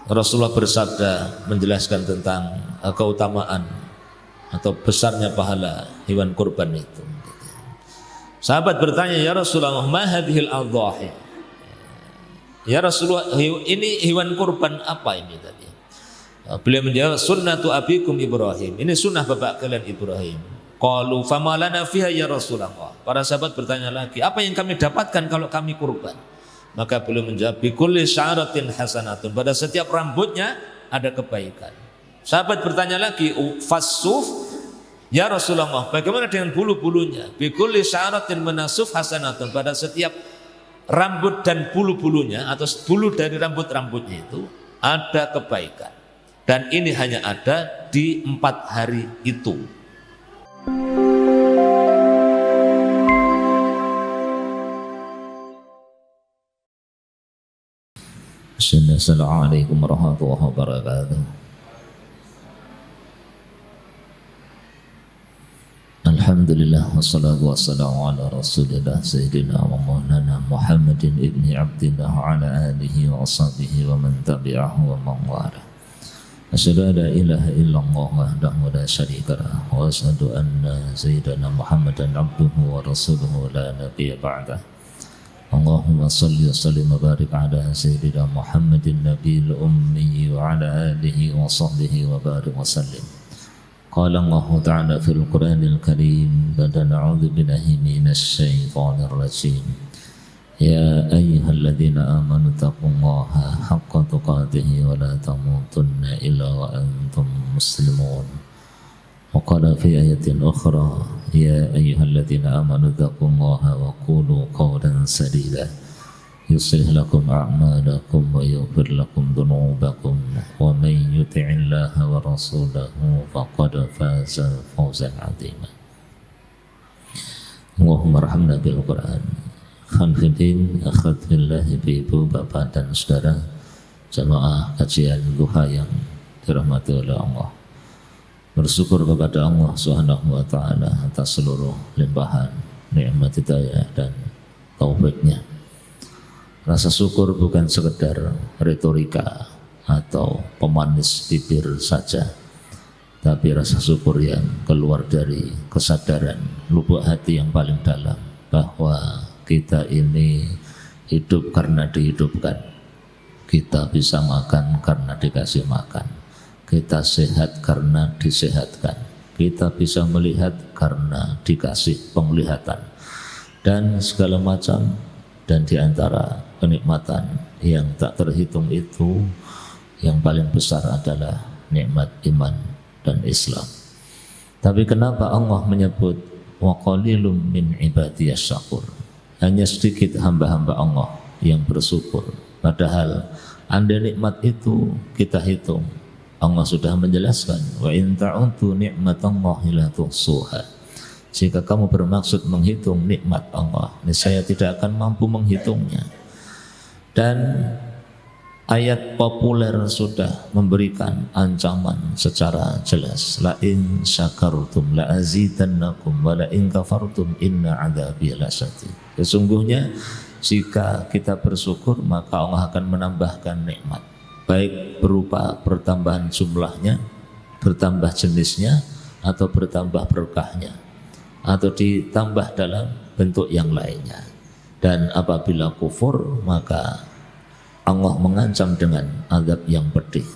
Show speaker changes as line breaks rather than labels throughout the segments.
Rasulullah bersabda menjelaskan tentang keutamaan atau besarnya pahala hewan kurban itu. Sahabat bertanya, ya Rasulullah, ma hadhil adhahi? Ya Rasulullah, ini hewan kurban apa ini tadi? Beliau menjawab, sunnatu abikum Ibrahim. Ini sunnah bapak kalian Ibrahim. Qalu fama lana fiha ya Rasulullah. Para sahabat bertanya lagi, apa yang kami dapatkan kalau kami kurban? Maka beliau menjawab, bi kulli sya'ratin hasanatun. Pada setiap rambutnya ada kebaikan. Sahabat bertanya lagi, fasuf ya Rasulullah, bagaimana dengan bulu-bulunya? Bi kulli sya'ratin manasuf hasanatun. Pada setiap rambut dan bulu-bulunya atau bulu dari rambut-rambutnya itu ada kebaikan. Dan ini hanya ada di 4 hari itu. Assalamualaikum warahmatullahi wabarakatuh. Alhamdulillah wassalatu wassalamu ala rasulillah sayyidina wa maulana Muhammadin ibni Abdillah wa ala alihi wa ashabihi wa man tabi'ahu wa man wala. Asyhadu an la ilaha illallah wahdahu la syarika lah wa asyhadu anna sayyidana Muhammadan abduhu wa rasuluhu la nabiyya ba'dah. Allahumma salli wa sallim wa barik ala sayyidina Muhammadin nabiyil ummi wa ala alihi wa sahbihi wa barik wa sallim. Qala Allah ta'ala fil Qur'anil Karim ba'da na'udzu billahi minasy syaithanir rajim. Ya ayyuhalladzina amanu taqullaha haqqa tuqatih wa la tamutunna illa wa antum muslimun. Wa qala fi ayatin ukhra ya ayyuhalladzina amanu taqullaha wa qulu qawlan sadida yuslih lakum a'malakum wa yaghfir lakum dhunubakum wa man yuti'illaha wa rasulahu faqad faza fawzan 'azima. Allahumma arhamna bil Qur'an. Khanfidin akhad billahi, ibu, bapak dan saudara jamaah kajian duha yang dirahmati oleh Allah. Bersyukur kepada Allah Subhanahu wa taala atas seluruh limpahan nikmat hidayah dan taufiknya. Rasa syukur bukan sekedar retorika atau pemanis bibir saja, tapi rasa syukur yang keluar dari kesadaran lubuk hati yang paling dalam bahwa kita ini hidup karena dihidupkan, kita bisa makan karena dikasih makan, kita sehat karena disehatkan, kita bisa melihat karena dikasih penglihatan, dan segala macam. Dan diantara kenikmatan yang tak terhitung itu, yang paling besar adalah nikmat iman dan Islam. Tapi kenapa Allah menyebut wa qalilum min ibadiyas syakur? Hanya sedikit hamba-hamba Allah yang bersyukur. Padahal andai nikmat itu kita hitung, Allah sudah menjelaskan, wa in ta'udzu ni'matallahi la tuhsuha. Jika kamu bermaksud menghitung nikmat Allah, niscaya tidak akan mampu menghitungnya. Dan ayat populer sudah memberikan ancaman secara jelas, la in syakartum la azidannakum wa la in kafartum inna adzabi lasyadid. Sesungguhnya jika kita bersyukur maka Allah akan menambahkan nikmat, baik berupa pertambahan jumlahnya, bertambah jenisnya, atau bertambah berkahnya, atau ditambah dalam bentuk yang lainnya. Dan apabila kufur maka Allah mengancam dengan azab yang pedih.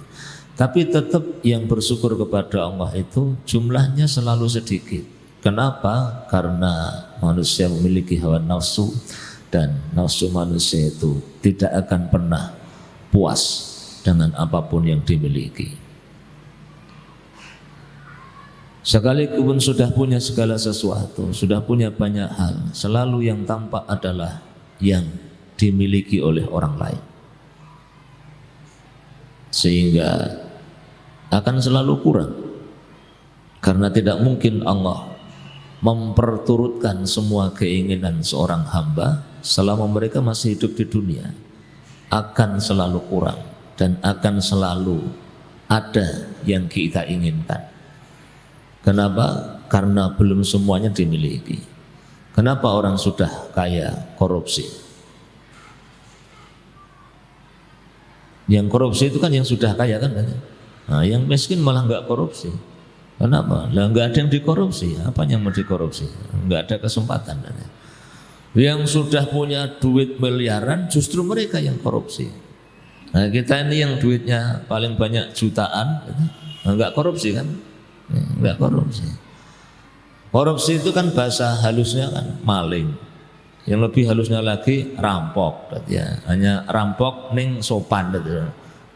Tapi tetap yang bersyukur kepada Allah itu jumlahnya selalu sedikit. Kenapa? Karena manusia memiliki hawa nafsu, dan nafsu manusia itu tidak akan pernah puas dengan apapun yang dimiliki. Sekalipun sudah punya segala sesuatu, sudah punya banyak hal, selalu yang tampak adalah yang dimiliki oleh orang lain. Sehingga akan selalu kurang. Karena tidak mungkin Allah memperturutkan semua keinginan seorang hamba selama mereka masih hidup di dunia. Akan selalu kurang dan akan selalu ada yang kita inginkan. Kenapa? Karena belum semuanya dimiliki. Kenapa orang sudah kaya korupsi? Yang korupsi itu kan yang sudah kaya kan? Nah, yang miskin malah nggak korupsi. Kenapa? Lah nggak ada yang dikorupsi. Apa yang mau dikorupsi? Nggak ada kesempatan. Yang sudah punya duit miliaran justru mereka yang korupsi. Nah, kita ini yang duitnya paling banyak jutaan, nggak korupsi kan? Nggak korupsi. Korupsi itu kan bahasa halusnya kan maling. Yang lebih halusnya lagi rampok, ya. Hanya rampok ning sopan, gitu.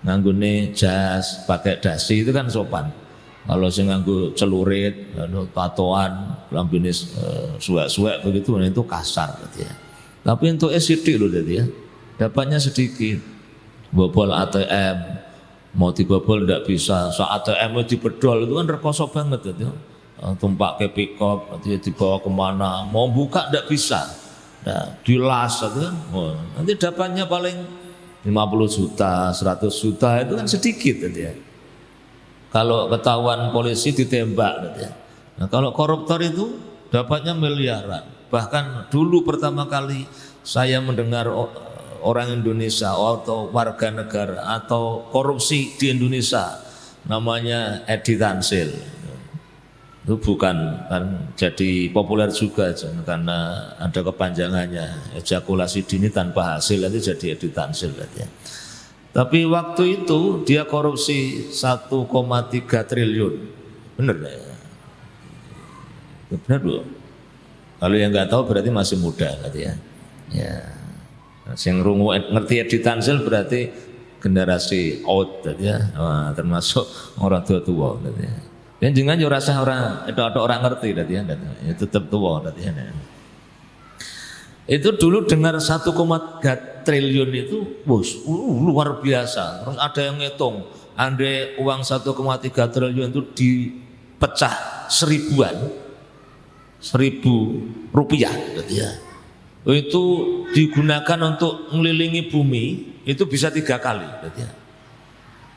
Nganggune jas, pakai dasi itu kan sopan. Kalau sing nganggo celurit, tatoan, lambene suwek-suwek begitu, itu kasar, gitu ya. Tapi untuk sidik loh, gitu ya. Dapatnya sedikit. Bobol ATM, mau dibobol tidak bisa. Saat ATM dibedol itu kan rekoso banget, gitu. Tumpak ke pick-up, dibawa kemana, mau buka tidak bisa. Nah, dilas itu kan, nanti dapatnya paling 50 juta, 100 juta itu kan sedikit, gitu ya. Kalau ketahuan polisi ditembak, gitu ya. Nah, kalau koruptor itu dapatnya miliaran. Bahkan dulu pertama kali saya mendengar orang Indonesia atau warga negara atau korupsi di Indonesia namanya Edi Tansil. Itu bukan kan jadi populer juga karena ada kepanjangannya, ejakulasi dini tanpa hasil itu jadi Edi Tansil, ya. Tapi waktu itu dia korupsi 1,3 triliun, bener ya? Bener loh. Kalau yang nggak tahu berarti masih muda, ya. Ya, yang rungu ngerti Edi Tansil berarti generasi out, ya. Wah, termasuk orang tua-tua, ya. Dan jangan yo rasa orang itu ada orang ngerti tadi ya, tetap tua tadi ya. Itu dulu dengar 1,3 triliun itu, bos, luar biasa. Terus ada yang ngitung, andai uang 1,3 triliun itu dipecah 1.000 rupiah, tadi ya. Itu digunakan untuk mengelilingi bumi, itu bisa 3 kali, tadi ya.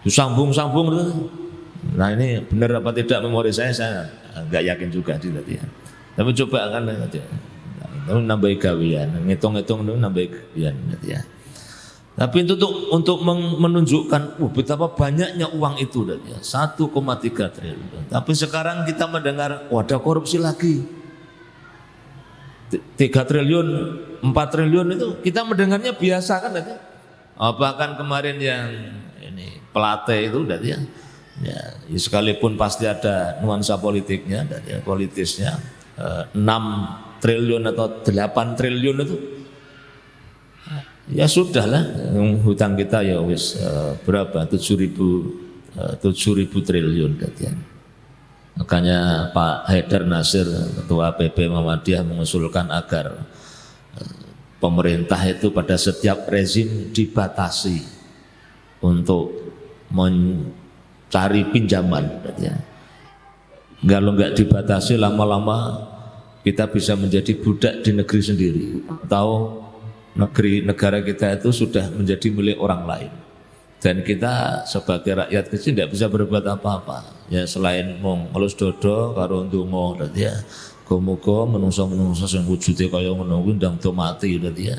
Disambung-sambung. Nah ini benar apa tidak memori saya nggak yakin juga sih tadi ya. Tapi coba kan aja, nambah gawian, ngitung-ngitung itu nambah gawian ya. Tapi itu untuk menunjukkan betapa banyaknya uang itu tadi ya, 1,3 triliun. Tapi sekarang kita mendengar ada korupsi lagi 3 triliun, 4 triliun itu kita mendengarnya biasa kan tadi. Bahkan kemarin yang ini Pelate itu tadi ya. Ya, sekalipun pasti ada nuansa politiknya, ya, politisnya 6 triliun atau 8 triliun itu ya sudahlah, hutang kita ya wis berapa 7.000 triliun ya. Makanya Pak Haidar Nasir Ketua PP Muhammadiyah mengusulkan agar pemerintah itu pada setiap rezim dibatasi untuk cari pinjaman, ya. Kalau nggak dibatasi lama-lama kita bisa menjadi budak di negeri sendiri. Tahu negara kita itu sudah menjadi milik orang lain. Dan kita sebagai rakyat kecil tidak bisa berbuat apa-apa. Ya selain ngelus dodo karo ndonga, ya. Muga-muga menungso-menungso sing wujude kaya ngono kuwi ndang do mati, ya.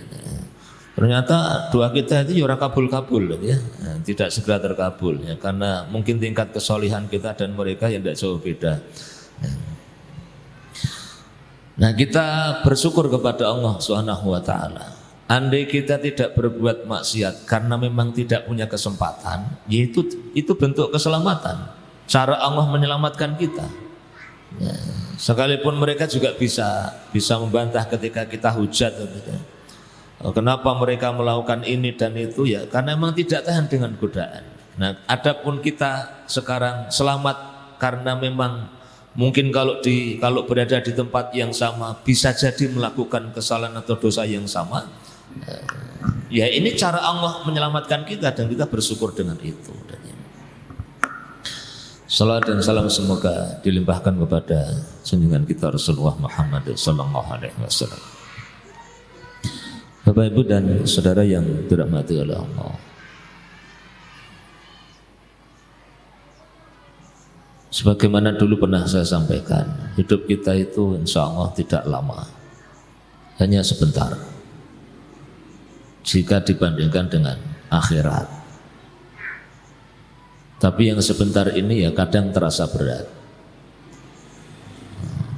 Ternyata doa kita itu ora kabul-kabul, ya. Tidak segera terkabul, ya, karena mungkin tingkat kesolihan kita dan mereka yang tidak jauh beda. Nah, kita bersyukur kepada Allah Subhanahu wa taala. Andai kita tidak berbuat maksiat karena memang tidak punya kesempatan, yaitu itu bentuk keselamatan. Cara Allah menyelamatkan kita. Ya, sekalipun mereka juga bisa membantah ketika kita hujat, ya. Kenapa mereka melakukan ini dan itu, ya karena memang tidak tahan dengan godaan. Nah, adapun kita sekarang selamat karena memang mungkin kalau berada di tempat yang sama bisa jadi melakukan kesalahan atau dosa yang sama. Ya ini cara Allah menyelamatkan kita dan kita bersyukur dengan itu. Salawat dan salam semoga dilimpahkan kepada junjungan kita Rasulullah Muhammad SAW. Bapak Ibu dan Saudara yang dirahmati oleh Allah, sebagaimana dulu pernah saya sampaikan, hidup kita itu insya Allah tidak lama, hanya sebentar jika dibandingkan dengan akhirat. Tapi yang sebentar ini ya kadang terasa berat.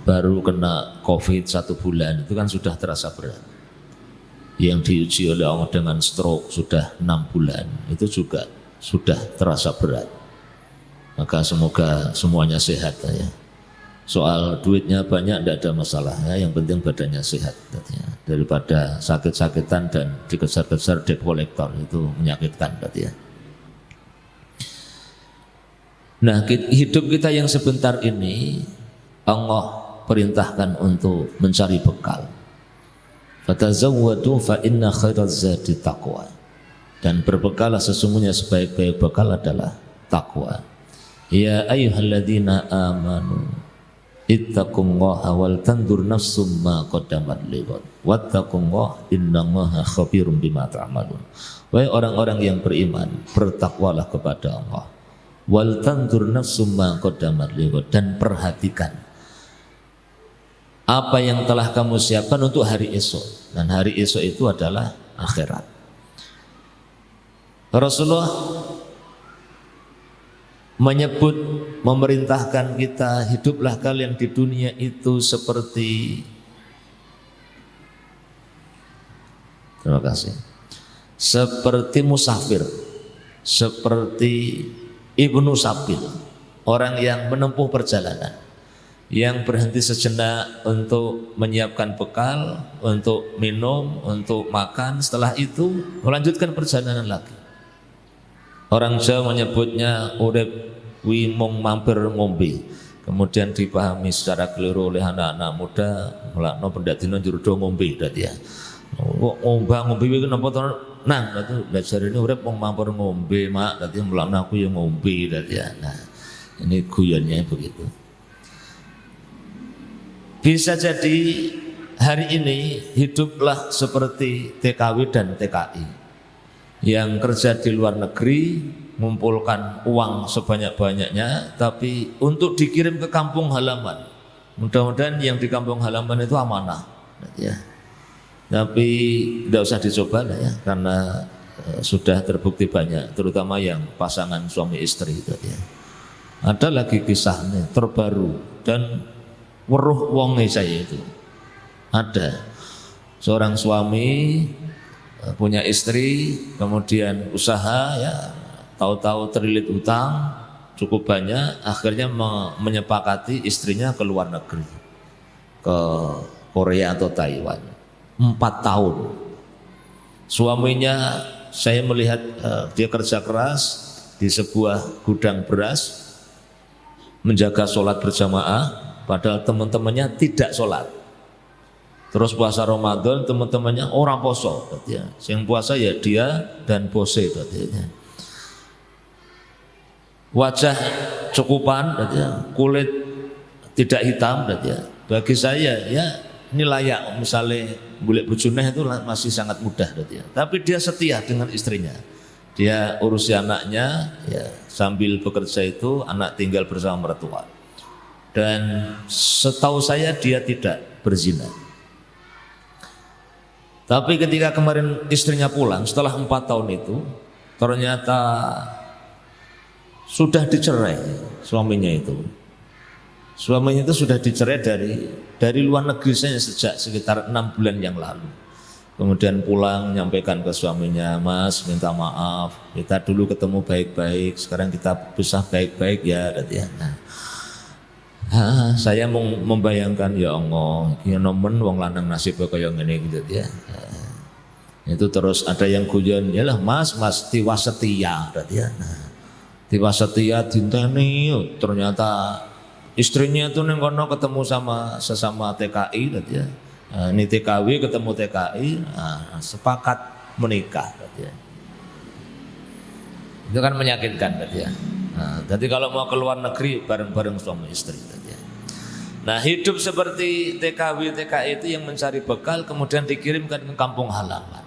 Baru kena COVID 1 bulan itu kan sudah terasa berat. Yang diuji oleh Allah dengan stroke sudah 6 bulan itu juga sudah terasa berat. Maka semoga semuanya sehat ya. Soal duitnya banyak tidak ada masalah ya, yang penting badannya sehat ya. Daripada sakit-sakitan dan dikejar-kejar debt collector itu menyakitkan ya. Nah, hidup kita yang sebentar ini Allah perintahkan untuk mencari bekal. Fatazawwadu fa inna khairaz zadi taqwa. Dan berbekalah, sesungguhnya sebaik-baik bekal adalah takwa. Ya ayyuhalladzina amanu ittaqullaha wal tandur nafsum ma qaddamat lighad wattaqullaha innallaha khabirum bima ta'malun. Wahai orang-orang yang beriman, bertakwalah kepada Allah. Wal tandur nafsum ma qaddamat lighad, dan perhatikan apa yang telah kamu siapkan untuk hari esok, dan hari esok itu adalah akhirat. Rasulullah menyebut, memerintahkan kita, hiduplah kalian di dunia itu seperti, terima kasih, seperti musafir, seperti ibnu sabil, orang yang menempuh perjalanan, yang berhenti sejenak untuk menyiapkan bekal, untuk minum, untuk makan, setelah itu melanjutkan perjalanan lagi. Orang Jawa menyebutnya urip wi mung mampir ngombe. Kemudian dipahami secara keliru oleh anak-anak muda, melakno pendadino njero ngombe dadi ya. Ngombe kuwi napa to nang dadi belajar ini urip mung mampir ngombe mak, dadi melakno aku ya ngombe dadi ya. Nah, ini guyonnya begitu. Bisa jadi hari ini hiduplah seperti TKW dan TKI yang kerja di luar negeri, mengumpulkan uang sebanyak-banyaknya, tapi untuk dikirim ke kampung halaman. Mudah-mudahan yang di kampung halaman itu amanah, ya. Tapi tidak usah dicoba lah ya, karena sudah terbukti banyak, terutama yang pasangan suami istri itu ya. Ada lagi kisahnya terbaru dan weruh wonge saya itu. Ada seorang suami punya istri, kemudian usaha ya, tahu-tahu terlilit utang cukup banyak, akhirnya menyepakati istrinya ke luar negeri, ke Korea atau Taiwan. 4 tahun suaminya, saya melihat dia kerja keras di sebuah gudang beras, menjaga sholat berjamaah, padahal teman-temannya tidak sholat. Terus puasa Ramadan, teman-temannya orang poso, ya. Yang puasa ya dia dan bose, ya. Wajah cukupan, ya. Kulit tidak hitam, ya. Bagi saya ya ini layak, misalnya golek bojone itu masih sangat mudah, ya. Tapi dia setia dengan istrinya. Dia urusi anaknya, ya, sambil bekerja itu anak tinggal bersama mertua. Dan setahu saya dia tidak berzina. Tapi ketika kemarin istrinya pulang setelah 4 tahun itu, ternyata sudah dicerai suaminya itu. Suaminya itu sudah dicerai dari luar negeri saya sejak sekitar 6 bulan yang lalu. Kemudian pulang menyampaikan ke suaminya, Mas minta maaf, kita dulu ketemu baik-baik, sekarang kita pisah baik-baik ya. Nah, saya mau membayangkan ya Allah, ya nomen wong lanang nasibnya kaya ngene gitu ya. Itu terus ada yang guyon, yalah Mas tiwa setia ya. Nah, tiwa setia dinteni, ternyata istrinya itu ning kono ketemu sama sesama TKI ya. Nah, ini TKW ketemu TKI, nah, sepakat menikah ya. Itu kan menyakitkan ya. Nah, jadi kalau mau ke luar negeri bareng-bareng suami istri ya. Nah, hidup seperti TKW TKI itu yang mencari bekal kemudian dikirimkan ke kampung halaman.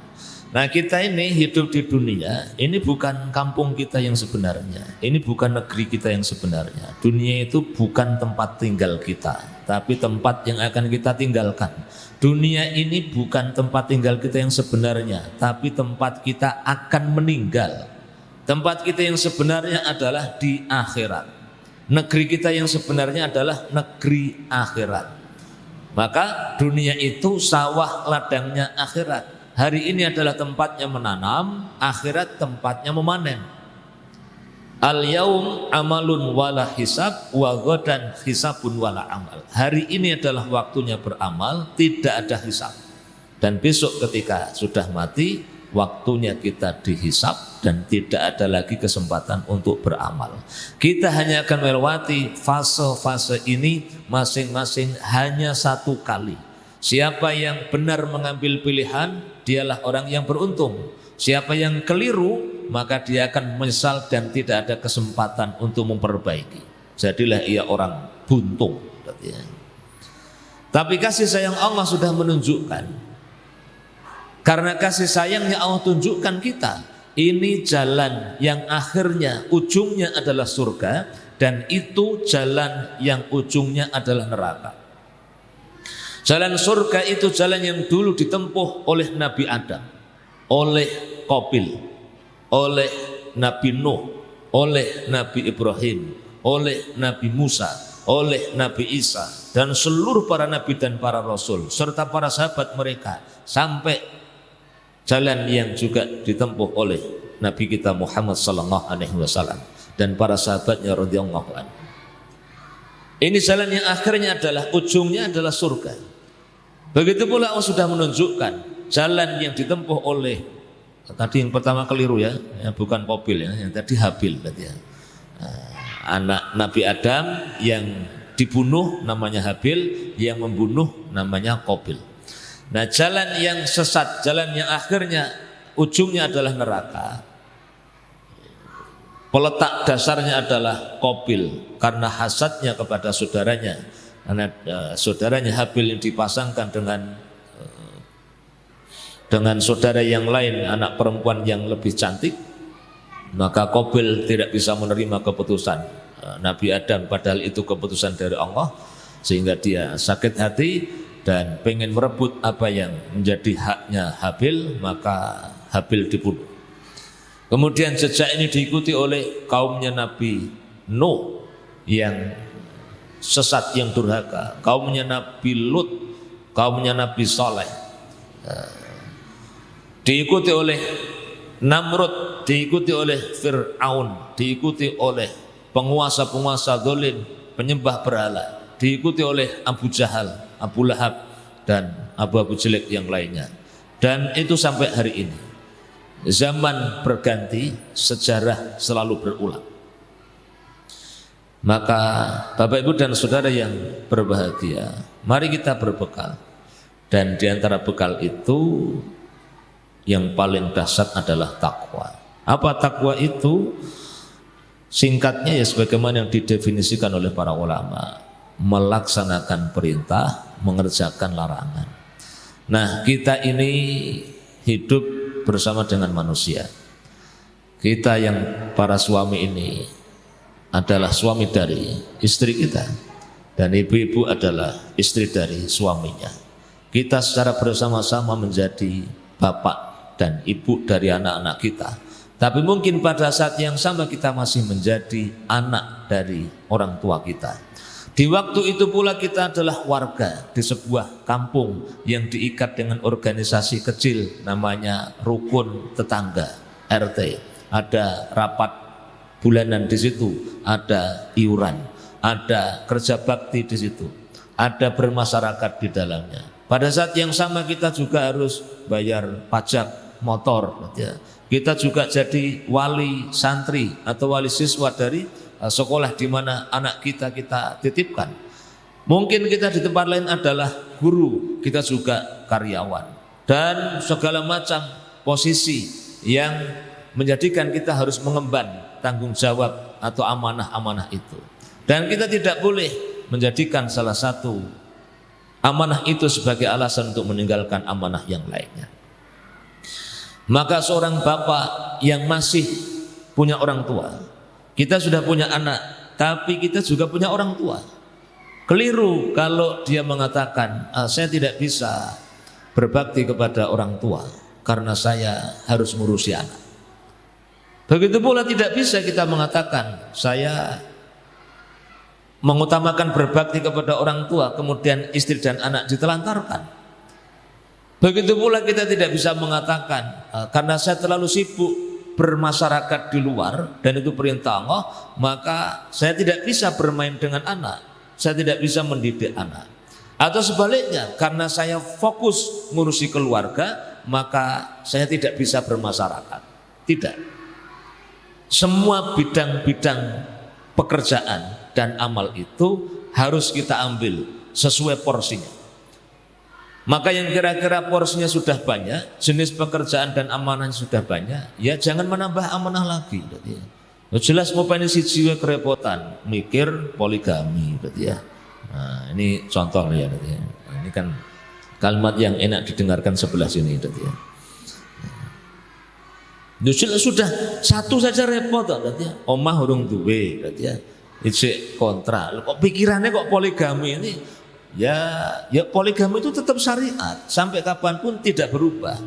Nah, kita ini hidup di dunia, ini bukan kampung kita yang sebenarnya, ini bukan negeri kita yang sebenarnya. Dunia itu bukan tempat tinggal kita, tapi tempat yang akan kita tinggalkan. Dunia ini bukan tempat tinggal kita yang sebenarnya, tapi tempat kita akan meninggal. Tempat kita yang sebenarnya adalah di akhirat. Negeri kita yang sebenarnya adalah negeri akhirat. Maka dunia itu sawah ladangnya akhirat. Hari ini adalah tempatnya menanam, akhirat tempatnya memanen. Al-yaum amalun wala hisab wa ghadan hisabun wala amal. Hari ini adalah waktunya beramal, tidak ada hisab. Dan besok ketika sudah mati, waktunya kita dihisab dan tidak ada lagi kesempatan untuk beramal. Kita hanya akan melewati fase-fase ini masing-masing hanya satu kali. Siapa yang benar mengambil pilihan, dialah orang yang beruntung. Siapa yang keliru, maka dia akan menyesal dan tidak ada kesempatan untuk memperbaiki. Jadilah ia orang buntung. Tapi kasih sayang Allah sudah menunjukkan. Karena kasih sayangnya Allah tunjukkan kita, ini jalan yang akhirnya ujungnya adalah surga, dan itu jalan yang ujungnya adalah neraka. Jalan surga itu jalan yang dulu ditempuh oleh Nabi Adam, oleh Qabil, oleh Nabi Nuh, oleh Nabi Ibrahim, oleh Nabi Musa, oleh Nabi Isa, dan seluruh para nabi dan para rasul serta para sahabat mereka, sampai jalan yang juga ditempuh oleh Nabi kita Muhammad sallallahu alaihi wasallam dan para sahabatnya radhiyallahu anhu. Ini jalan yang akhirnya adalah ujungnya adalah surga. Begitu pula Allah sudah menunjukkan jalan yang ditempuh oleh, tadi yang pertama keliru ya, bukan Qabil ya, yang tadi Habil berarti ya. Anak Nabi Adam yang dibunuh namanya Habil, yang membunuh namanya Qabil. Nah, jalan yang sesat, jalan yang akhirnya ujungnya adalah neraka. Peletak dasarnya adalah Qabil karena hasadnya kepada saudaranya. Karena saudaranya Habil yang dipasangkan dengan saudara yang lain, anak perempuan yang lebih cantik, maka Qabil tidak bisa menerima keputusan Nabi Adam, padahal itu keputusan dari Allah, sehingga dia sakit hati dan pengen merebut apa yang menjadi haknya Habil, maka Habil dibunuh. Kemudian jejak ini diikuti oleh kaumnya Nabi Nuh yang sesat, yang durhaka, kaumnya Nabi Lut, kaumnya Nabi Saleh, diikuti oleh Namrud, diikuti oleh Fir'aun, diikuti oleh penguasa-penguasa zalim, penyembah berhala, diikuti oleh Abu Jahal, Abu Lahab, dan Abu Jelek yang lainnya. Dan itu sampai hari ini. Zaman berganti, sejarah selalu berulang. Maka Bapak Ibu dan Saudara yang berbahagia, mari kita berbekal. Dan di antara bekal itu yang paling dahsyat adalah takwa. Apa takwa itu? Singkatnya ya sebagaimana yang didefinisikan oleh para ulama, melaksanakan perintah, mengerjakan larangan. Nah, kita ini hidup bersama dengan manusia. Kita yang para suami ini adalah suami dari istri kita, dan ibu-ibu adalah istri dari suaminya. Kita secara bersama-sama menjadi bapak dan ibu dari anak-anak kita. Tapi mungkin pada saat yang sama kita masih menjadi anak dari orang tua kita. Di waktu itu pula kita adalah warga di sebuah kampung yang diikat dengan organisasi kecil namanya rukun tetangga, RT. Ada rapat bulanan di situ, ada iuran, ada kerja bakti di situ, ada bermasyarakat di dalamnya. Pada saat yang sama kita juga harus bayar pajak motor, ya. Kita juga jadi wali santri atau wali siswa dari sekolah di mana anak kita titipkan. Mungkin kita di tempat lain adalah guru, kita juga karyawan, dan segala macam posisi yang menjadikan kita harus mengemban tanggung jawab atau amanah-amanah itu. Dan kita tidak boleh menjadikan salah satu amanah itu sebagai alasan untuk meninggalkan amanah yang lainnya. Maka seorang bapak yang masih punya orang tua, kita sudah punya anak, tapi kita juga punya orang tua. Keliru kalau dia mengatakan, saya tidak bisa berbakti kepada orang tua karena saya harus ngurusi anak. Begitu pula tidak bisa kita mengatakan saya mengutamakan berbakti kepada orang tua, kemudian istri dan anak ditelantarkan. Begitu pula kita tidak bisa mengatakan karena saya terlalu sibuk bermasyarakat di luar dan itu perintah Allah, maka saya tidak bisa bermain dengan anak, saya tidak bisa mendidik anak. Atau sebaliknya, karena saya fokus ngurusi keluarga, maka saya tidak bisa bermasyarakat. Tidak. Semua bidang-bidang pekerjaan dan amal itu harus kita ambil sesuai porsinya. Maka yang kira-kira porsinya sudah banyak, jenis pekerjaan dan amanah sudah banyak, ya jangan menambah amanah lagi. Jelas mau penisi jiwa kerepotan, mikir poligami, ya. Nah, ini contoh ya, ya. Ini kan kalimat yang enak didengarkan sebelah sini, ya. Sudah satu saja repot, ya. Omah urung duwe, ya. Ijek kontra. Kok pikirannya kok poligami ini? Ya poligami itu tetap syariat sampai kapanpun tidak berubah.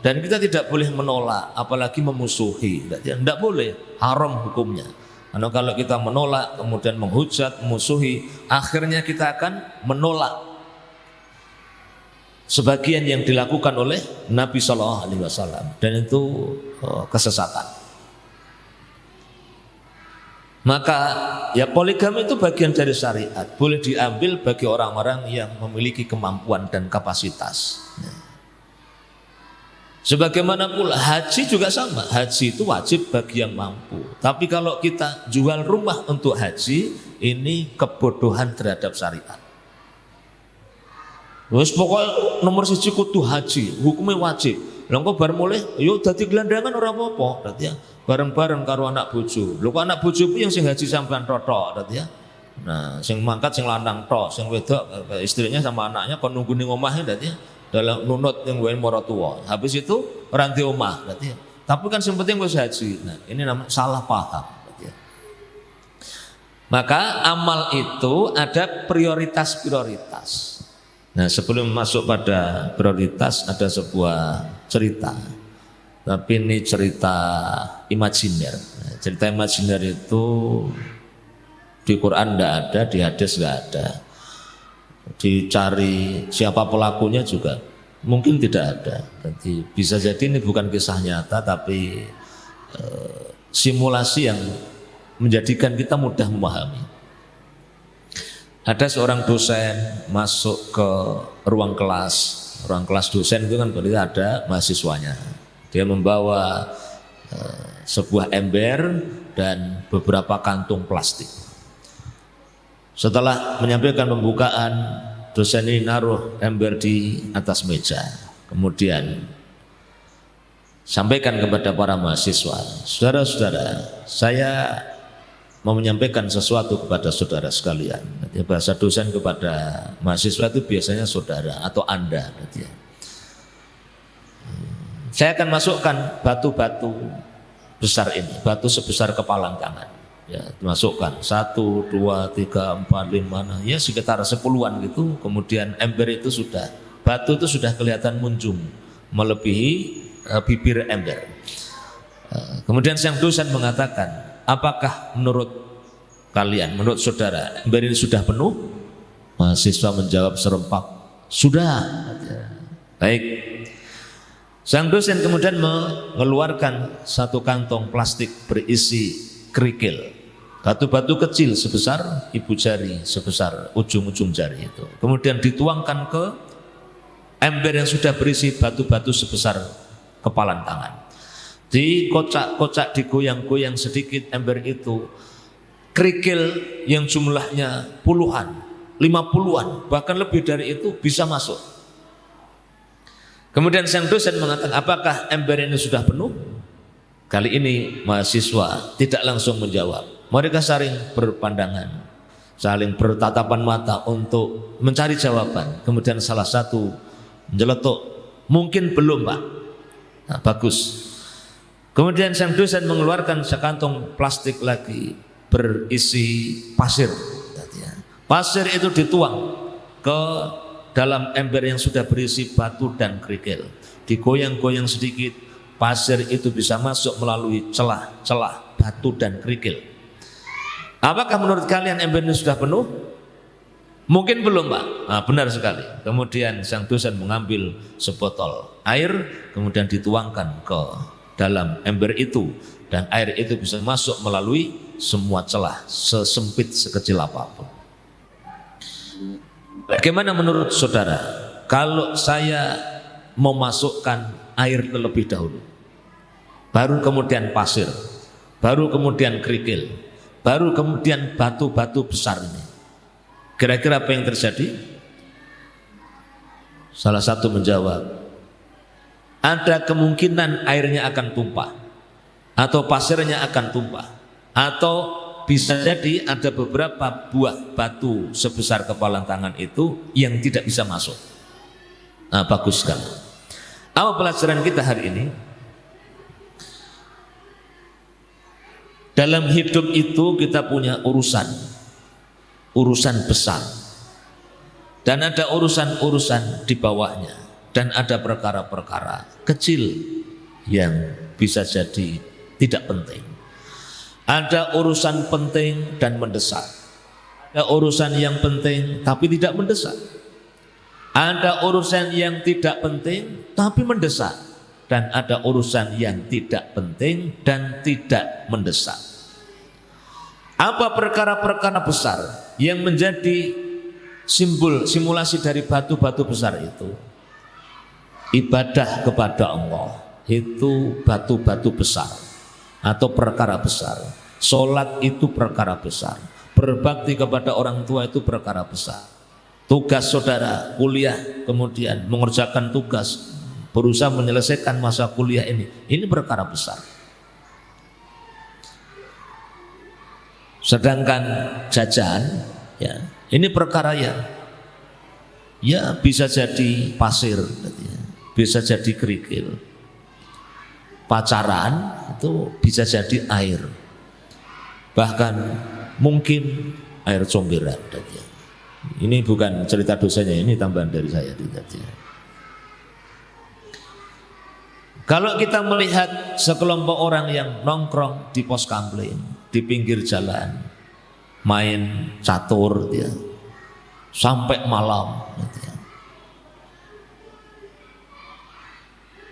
Dan kita tidak boleh menolak, apalagi memusuhi. Tidak boleh, haram hukumnya. Karena kalau kita menolak, kemudian menghujat, memusuhi, akhirnya kita akan menolak sebagian yang dilakukan oleh Nabi SAW, dan itu kesesatan. Maka ya poligami itu bagian dari syariat, boleh diambil bagi orang-orang yang memiliki kemampuan dan kapasitas. Sebagaimana pula haji juga sama, haji itu wajib bagi yang mampu. Tapi kalau kita jual rumah untuk haji, ini kebodohan terhadap syariat. Wes pokoknya nomor 1 kudu haji, hukumnya wajib. Lengko bar mulai, yuk dadi gelandangan ora apa-apa, berarti ya. Bareng-bareng karo anak bojo. Lho kok anak bojo yang sing haji sampean tok, berarti ya. Nah, sing mangkat sing lanang tok, sing wedok istrinya sama anaknya kon nunggu ning omahnya, berarti ya. Dalam nunut yang gue maratuwa. Habis itu orang di omah, berarti ya. Tapi kan yang penting wis haji. Nah, ini namanya salah paham, berarti ya. Maka amal itu ada prioritas-prioritas. Nah, sebelum masuk pada prioritas ada sebuah cerita. Tapi ini cerita imajiner. Nah, cerita imajiner itu di Quran tidak ada, di hadis tidak ada. Dicari siapa pelakunya juga mungkin tidak ada. Jadi bisa jadi ini bukan kisah nyata, tapi simulasi yang menjadikan kita mudah memahami. Ada seorang dosen masuk ke ruang kelas dosen itu kan berarti ada mahasiswanya. Dia membawa sebuah ember dan beberapa kantung plastik. Setelah menyampaikan pembukaan, dosen ini naruh ember di atas meja. Kemudian sampaikan kepada para mahasiswa, saudara-saudara, saya mau menyampaikan sesuatu kepada saudara sekalian. Bahasa dosen kepada mahasiswa itu biasanya saudara atau Anda. Saya akan masukkan batu-batu besar ini, batu sebesar kepalan tangan. Ya, masukkan 1, 2, 3, 4, 5, ya sekitar 10-an gitu. Kemudian ember itu sudah, batu itu sudah kelihatan munjung melebihi bibir ember. Kemudian sang dosen mengatakan, apakah menurut kalian, menurut saudara, ember ini sudah penuh? Mahasiswa menjawab serempak, sudah. Baik. Sang dosen kemudian mengeluarkan satu kantong plastik berisi kerikil, batu-batu kecil sebesar ibu jari, sebesar ujung-ujung jari itu. Kemudian dituangkan ke ember yang sudah berisi batu-batu sebesar kepalan tangan. Dikocak-kocak, digoyang-goyang sedikit ember itu. Kerikil yang jumlahnya puluhan, 50-an, bahkan lebih dari itu bisa masuk. Kemudian sang dosen mengatakan, apakah ember ini sudah penuh? Kali ini mahasiswa tidak langsung menjawab. Mereka saling berpandangan, saling bertatapan mata untuk mencari jawaban. Kemudian salah satu menjeletuk, mungkin belum Pak. Nah, bagus. Kemudian sang dosen mengeluarkan sekantong plastik lagi berisi pasir. Pasir itu dituang ke dalam ember yang sudah berisi batu dan kerikil. Digoyang-goyang sedikit, pasir itu bisa masuk melalui celah-celah batu dan kerikil. Apakah menurut kalian ember ini sudah penuh? Mungkin belum, Pak. Nah, benar sekali. Kemudian sang dosen mengambil sebotol air, kemudian dituangkan ke dalam ember itu, dan air itu bisa masuk melalui semua celah, sesempit sekecil apapun. Bagaimana menurut saudara kalau saya memasukkan air terlebih dahulu, baru kemudian pasir, baru kemudian kerikil, baru kemudian batu-batu besar ini? Kira-kira apa yang terjadi? Salah satu menjawab, ada kemungkinan airnya akan tumpah, atau pasirnya akan tumpah, atau bisa jadi ada beberapa buah batu sebesar kepala tangan itu yang tidak bisa masuk. Nah, bagus sekali. Apa pelajaran kita hari ini? Dalam hidup itu kita punya urusan besar, dan ada urusan-urusan di bawahnya, dan ada perkara-perkara kecil yang bisa jadi tidak penting. Ada urusan penting dan mendesak, ada urusan yang penting tapi tidak mendesak, ada urusan yang tidak penting tapi mendesak, dan ada urusan yang tidak penting dan tidak mendesak. Apa perkara-perkara besar yang menjadi simulasi dari batu-batu besar itu? Ibadah kepada Allah itu batu-batu besar atau perkara besar. Sholat itu perkara besar. Berbakti kepada orang tua itu perkara besar. Tugas saudara kuliah, kemudian mengerjakan tugas, berusaha menyelesaikan masa kuliah ini perkara besar. Sedangkan jajan, ya, ini perkara yang ya bisa jadi pasir, bisa jadi kerikil. Pacaran itu bisa jadi air, bahkan mungkin air comberan. Ini bukan cerita dosanya, ini tambahan dari saya. Kalau kita melihat sekelompok orang yang nongkrong di pos kamling, di pinggir jalan, main catur, ya, sampai malam, ya.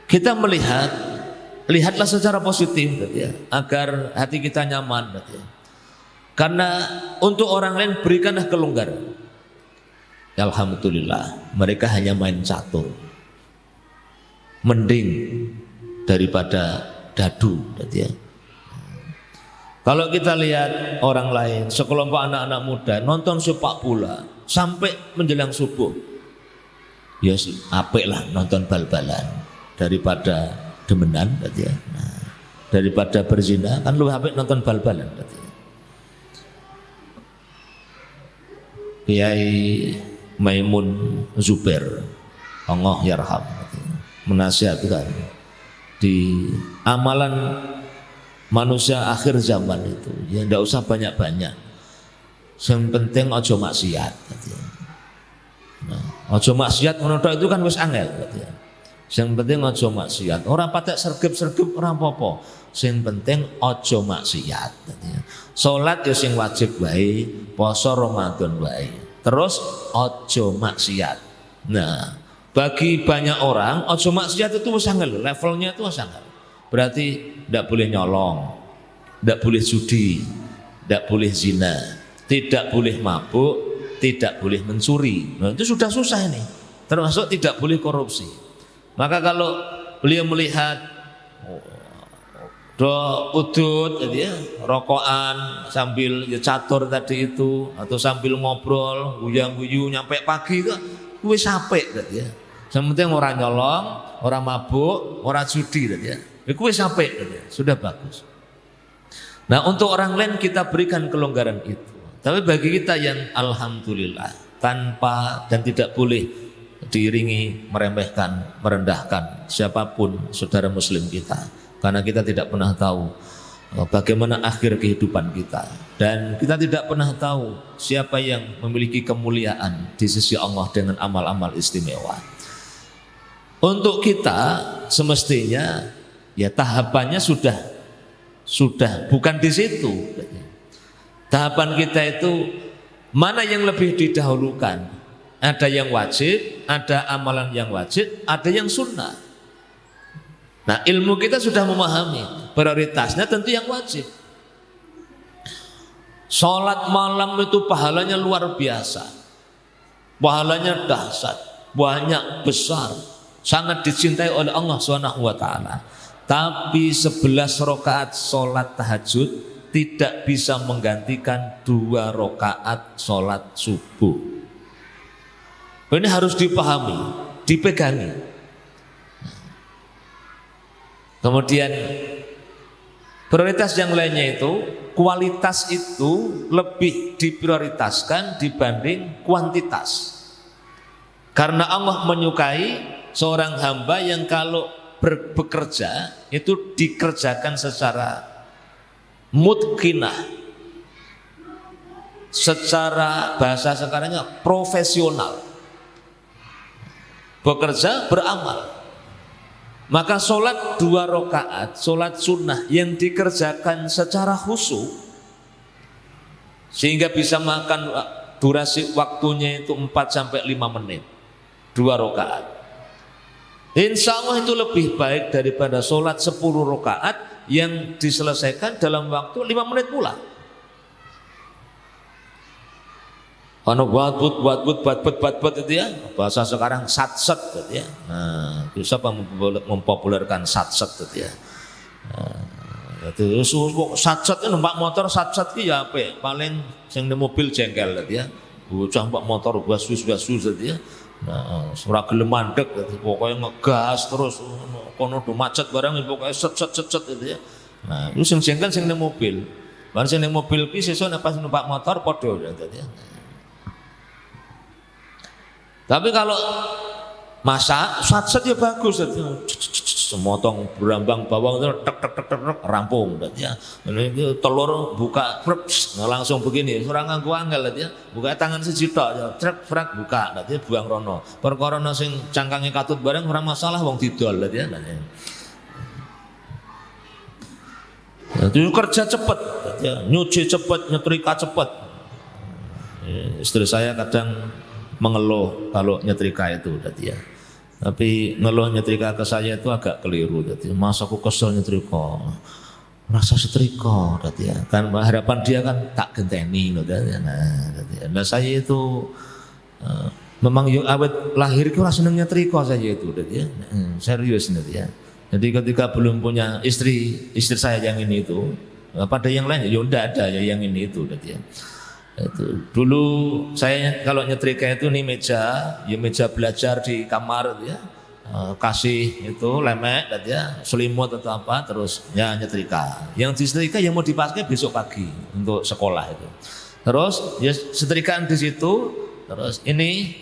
Kita lihatlah secara positif, ya, agar hati kita nyaman, ya. Karena untuk orang lain berikanlah kelonggaran. Alhamdulillah, mereka hanya main catur, mending daripada dadu, ya. Kalau kita lihat orang lain, sekelompok anak-anak muda nonton sepak bola sampai menjelang subuh, ya sih, apik lah nonton bal-balan daripada demenan, ya. Nah, daripada berzina kan lebih apik nonton bal-balan, ya. Kiai Maimun Zubair, Allah yarham, menasihatkan di amalan manusia akhir zaman itu, ya tidak usah banyak-banyak, yang penting ojo maksiat. Nah, ojo maksiat menurut itu kan wis angel. Yang penting ojo maksiat. Orang patek sergep-sergep orang apa-apa. Yang penting ojo maksiat. Salat ya sing wajib wae, poso Ramadan wae. Terus ojo maksiat. Nah, bagi banyak orang ojo maksiat itu wis angel, levelnya itu wis angel. Berarti tidak boleh nyolong, tidak boleh judi, tidak boleh zina, tidak boleh mabuk, tidak boleh mencuri. Nah, itu sudah susah ini. Termasuk tidak boleh korupsi. Maka kalau beliau melihat udut, ya, rokokan sambil ya, catur tadi itu, atau sambil ngobrol, guyang-guyu nyampe pagi itu, wis apik, ya. Yang penting orang nyolong, orang mabuk, orang judi, ya. Itu wis apik, ya. Sudah bagus. Nah, untuk orang lain kita berikan kelonggaran itu. Tapi bagi kita yang alhamdulillah tanpa dan tidak boleh diiringi meremehkan, merendahkan siapapun saudara muslim kita, karena kita tidak pernah tahu bagaimana akhir kehidupan kita, dan kita tidak pernah tahu siapa yang memiliki kemuliaan di sisi Allah dengan amal-amal istimewa. Untuk kita semestinya ya tahapannya sudah bukan di situ. Tahapan kita itu mana yang lebih didahulukan? Ada yang wajib, ada amalan yang wajib, ada yang sunnah. Nah, ilmu kita sudah memahami prioritasnya tentu yang wajib. Sholat malam itu pahalanya luar biasa, pahalanya dahsyat, banyak, besar, sangat dicintai oleh Allah SWT. Tapi 11 rakaat sholat tahajud tidak bisa menggantikan 2 rakaat sholat subuh. Ini harus dipahami, dipegangi. Kemudian prioritas yang lainnya itu, kualitas itu lebih diprioritaskan dibanding kuantitas. Karena Allah menyukai seorang hamba yang kalau bekerja itu dikerjakan secara mutqinah, secara bahasa sekarangnya profesional. Bekerja, beramal. Maka sholat 2 rakaat, sholat sunnah yang dikerjakan secara khusyuk sehingga bisa makan durasi waktunya itu 4-5 menit, 2 rakaat. Insya Allah itu lebih baik daripada sholat 10 rakaat yang diselesaikan dalam waktu 5 menit pula. Buat itu ya, bahasa sekarang satset gitu ya. Nah, siapa mempopulerkan satset gitu ya. Itu satset itu numpak motor satset ki ya apik, paling sing di mobil jengkel gitu ya. Bocah numpak motor basus gitu ya. Nah, ora gelem mandek gitu, pokoknya ngegas terus kono do macet barang pokoknya set gitu ya. Nah, itu sing jengkel sing di mobil. Bar sing di mobil ki sesuk pas numpak motor padha gitu ya. Tapi kalau masak satset ya bagus, semotong berambang bawang itu tek rampung, ya. Ini telur buka, langsung begini, surang nganggo angel, ya. Buka tangan siji tok, ya. Frak buka, ya. Buang rono. Perkara sing cangkange katut bareng ora masalah, wong didol, ya. Itu kerja cepat, ya. Nyuci cepat, nyetrika cepat. Istri saya kadang mengeluh kalau nyetrika itu ya. Tapi ngeluh nyetrika ke saya itu agak keliru ya. Masa aku kesel nyetrika, rasa setrika ya. Kan harapan dia kan tak genteni ya. Nah saya itu memang awet lahir itu rasa seneng nyetrika saya itu ya. Serius ya. Jadi ketika belum punya istri saya yang ini itu, pada yang lain ya udah ada ya yang ini itu ya. Itu dulu saya kalau nyetrika itu nih meja belajar di kamar ya, kasih itu lemek ya, selimut atau apa, terus ya nyetrika. Yang disetrika yang mau dipakai besok pagi untuk sekolah itu. Terus ya setrikaan di situ, terus ini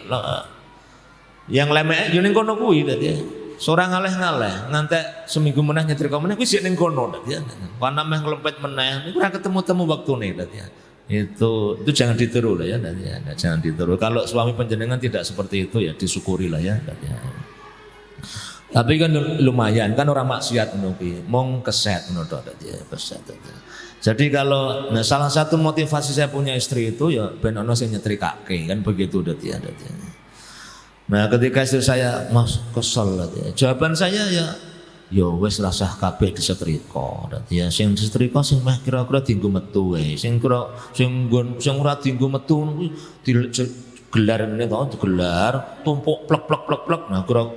yang lemek yo ning kono kuwi ya. Seorang ngaleh-ngaleh ngantek seminggu meneh nyetrika meneh kuwi sik ning kono ya. Karena meh nglempet meneh niku ora ketemu-temu waktune ya. Itu jangan ditiru lah ya, jangan ditiru. Kalau suami penjenengan tidak seperti itu ya disyukuri lah ya. Tapi kan lumayan kan orang maksiat menuki, mong keset menurut ya keset. Jadi kalau salah satu motivasi saya punya istri itu ya ben ono sing nyetrikake kan begitu ya. Nah ketika istri saya mas kesel ya, jawaban saya ya wis rasah kabeh disetrika. Dadi ya sing disetrika sing meh kira-kira dienggo metu wae. Sing ora dienggo metu kuwi digelar ngene to, digelar tumpuk plek. Nah kira 5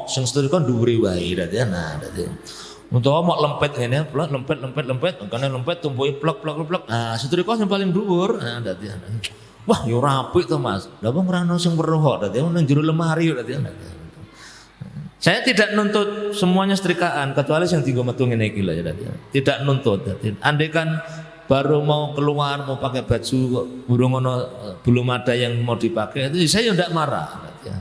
sing setrika dhuwure wae dadi. Nah dadi utawa mok lempet ngene, lempet, karena lempet tumpuke plek. Nah setrika sing paling dhuwur. Nah dadi wah yo apik to Mas. Lah wong ora ono sing weruh kok dadi nang jero lemari dadi. Saya tidak nuntut semuanya setrikaan kecuali yang tinggal metu ngene iki lho ya. Tidak nuntut. Andai kan baru mau keluar mau pakai baju belum ada yang mau dipakai itu saya tidak marah ya.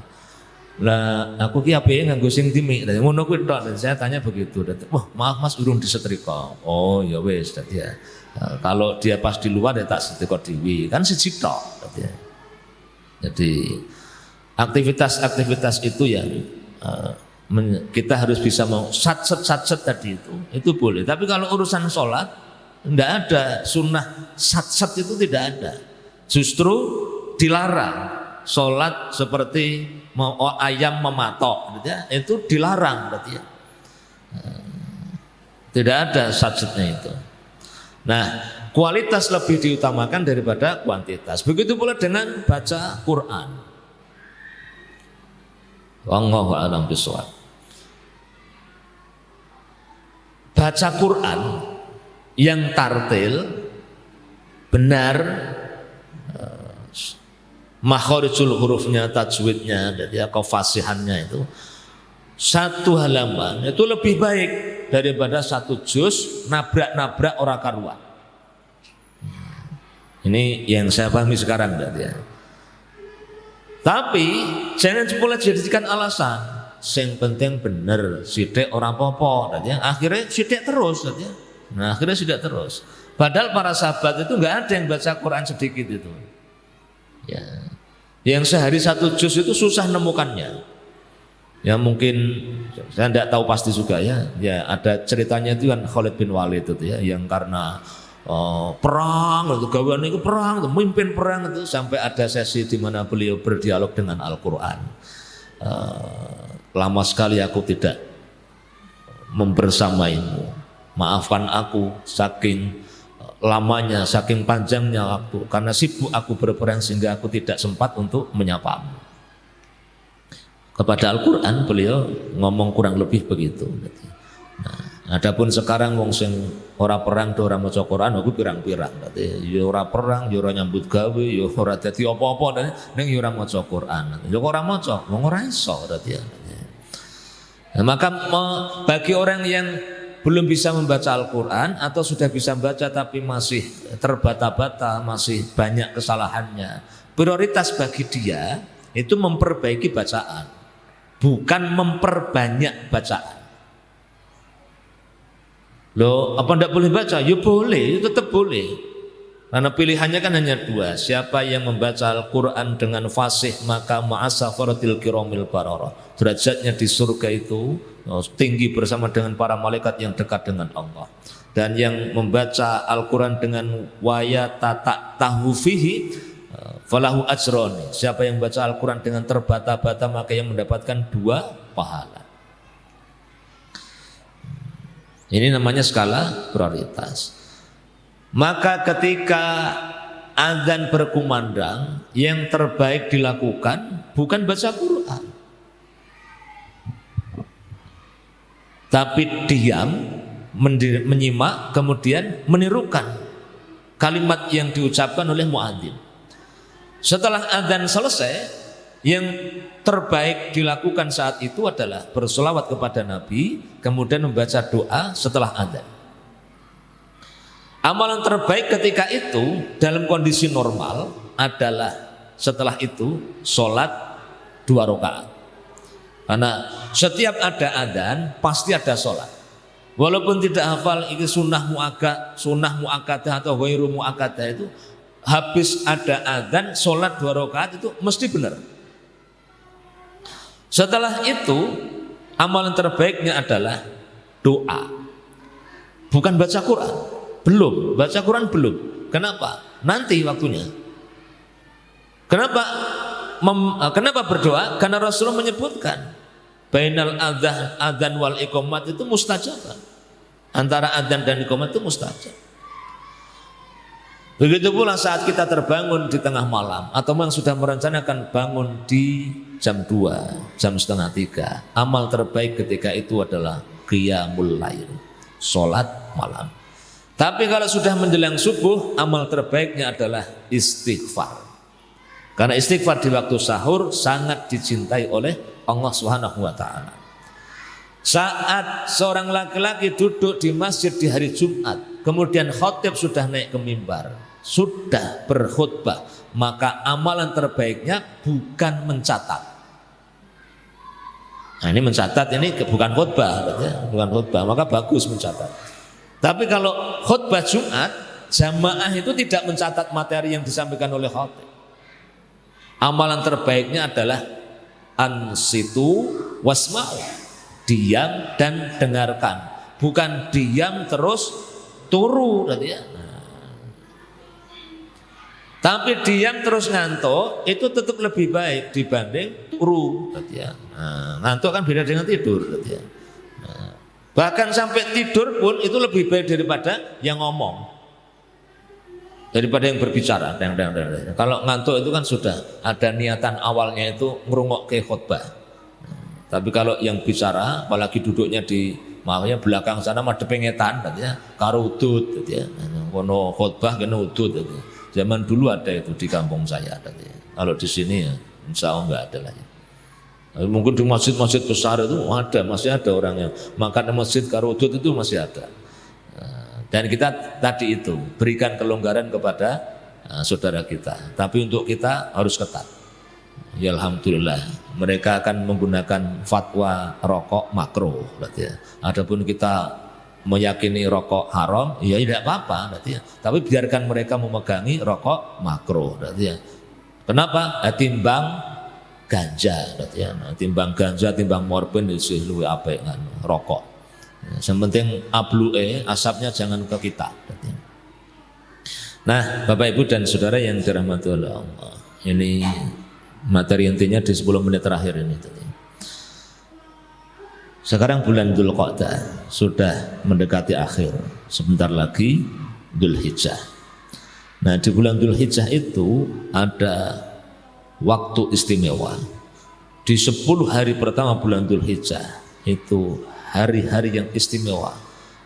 Lah aku ki ape nganggo sing timik. Ngono kuwi tok. Saya tanya begitu. Wah, maaf Mas urung disetrika. Oh, ya wis ya. Kalau dia pas di luar ya tak setrika dhewe. Kan siji tok ya. Jadi aktivitas itu ya kita harus bisa mau satset tadi itu boleh. Tapi kalau urusan sholat tidak ada sunnah satset itu tidak ada. Justru dilarang sholat seperti mau ayam mematok, gitu ya, itu dilarang berarti ya. Tidak ada satsetnya itu. Nah, kualitas lebih diutamakan daripada kuantitas. Begitu pula dengan baca Quran. Wallahu a'lam bishawab. Baca Quran yang tartil benar, makharijul hurufnya, tajwidnya, jadi fasihannya itu satu halaman itu lebih baik daripada satu juz nabrak-nabrak ora karuan. Ini yang saya pahami sekarang berarti ya. Tapi jangan pula jadikan alasan. Yang penting bener, sidik orang apa-apa. Akhirnya sidik terus. Nah akhirnya sidik terus. Padahal para sahabat itu nggak ada yang baca Quran sedikit itu. Ya. Yang sehari satu juz itu susah nemukannya. Ya mungkin saya tidak tahu pasti juga ya. Ya ada ceritanya itu kan Khalid bin Walid itu ya, yang karena perang, itu gawaannya itu perang, memimpin perang itu sampai ada sesi di mana beliau berdialog dengan Al-Quran. Lama sekali aku tidak membersamaimu, maafkan aku saking lamanya, saking panjangnya waktu, karena sibuk aku berperang sehingga aku tidak sempat untuk menyapamu. Kepada Al-Quran beliau ngomong kurang lebih begitu. Nah, adapun sekarang wong sing ora perang do ora maca Quran aku pirang-pirang. Berarti ya ora perang, ya ora nyambut gawe, ya ora dadi apa-apa ning ya ora maca Quran. Ya ora maca, wong ora iso berarti. Nah, maka bagi orang yang belum bisa membaca Al-Quran atau sudah bisa membaca tapi masih terbata-bata, masih banyak kesalahannya, prioritas bagi dia itu memperbaiki bacaan, bukan memperbanyak bacaan. Loh, apa tidak boleh baca? Ya boleh, tetap boleh. Karena pilihannya kan hanya dua. Siapa yang membaca Al-Quran dengan fasih maka ma'asafaratil kiramil barara. Derajatnya di surga itu tinggi bersama dengan para malaikat yang dekat dengan Allah. Dan yang membaca Al-Quran dengan wayatata tahufihi falahu ajroni. Siapa yang baca Al-Quran dengan terbata-bata maka yang mendapatkan 2 pahala. Ini namanya skala prioritas. Maka ketika azan berkumandang, yang terbaik dilakukan bukan baca Quran, tapi diam, menyimak, kemudian menirukan kalimat yang diucapkan oleh muadzin. Setelah azan selesai, yang terbaik dilakukan saat itu adalah bersolawat kepada Nabi, kemudian membaca doa setelah azan. Amalan terbaik ketika itu dalam kondisi normal adalah setelah itu sholat 2 rakaat. Karena setiap ada adzan pasti ada sholat. Walaupun tidak hafal ini sunnah muakkadah atau ghairu muakkadah, itu habis ada adzan sholat 2 rakaat itu mesti benar. Setelah itu amalan terbaiknya adalah doa, bukan baca Quran. Belum, baca Quran belum. Kenapa? Nanti waktunya. Kenapa berdoa? Karena Rasulullah menyebutkan bainal adzan wal iqamat itu mustajab. Antara adzan dan iqamat itu mustajab. Begitu pula saat kita terbangun di tengah malam atau memang sudah merencanakan bangun di jam 2, jam setengah 3. Amal terbaik ketika itu adalah qiyamul lail, salat malam. Tapi kalau sudah menjelang subuh, amal terbaiknya adalah istighfar. Karena istighfar di waktu sahur sangat dicintai oleh Allah Subhanahu wa taala. Saat seorang laki-laki duduk di masjid di hari Jumat, kemudian khatib sudah naik ke mimbar, sudah berkhutbah, maka amalan terbaiknya bukan mencatat. Nah, ini mencatat ini bukan khutbah, bukan khutbah, maka bagus mencatat. Tapi kalau khutbah Jumat, jamaah itu tidak mencatat materi yang disampaikan oleh khatib. Amalan terbaiknya adalah ansitu wasma'u. Diam dan dengarkan, bukan diam terus turu berarti ya. Tapi diam terus ngantuk itu tetap lebih baik dibanding turu, berarti ya. Ngantuk kan beda dengan tidur, berarti ya. Bahkan sampai tidur pun itu lebih baik daripada yang ngomong, daripada yang berbicara. Kalau ngantuk itu kan sudah ada niatan awalnya itu ngerungok ke khutbah. Tapi kalau yang bicara, apalagi duduknya di belakang sana madhep pengetan, berarti ya, karudut, berarti ya. Kono khutbah kena udut, berarti ya. Zaman dulu ada itu di kampung saya. Kalau di sini ya insya Allah nggak ada lagi. Mungkin di masjid-masjid besar itu masih ada orangnya. Makan di masjid karudut itu masih ada. Dan kita tadi itu berikan kelonggaran kepada saudara kita. Tapi untuk kita harus ketat. Ya alhamdulillah mereka akan menggunakan fatwa rokok makruh. Ya. Adapun kita meyakini rokok haram, ya tidak apa-apa, berarti ya. Tapi biarkan mereka memegangi rokok makruh, berarti ya. Kenapa? Timbang ganja, berarti ya. Timbang ganja, timbang morfin itu luwih apik kan rokok. Yang penting ablue, asapnya jangan ke kita, berarti ya. Nah, Bapak Ibu dan Saudara yang dirahmati Allah, ini materi intinya di 10 menit terakhir ini. Sekarang bulan Dzulqa'dah sudah mendekati akhir, sebentar lagi Dzulhijjah. Nah di bulan Dzulhijjah itu ada waktu istimewa. Di 10 hari pertama bulan Dzulhijjah itu hari-hari yang istimewa.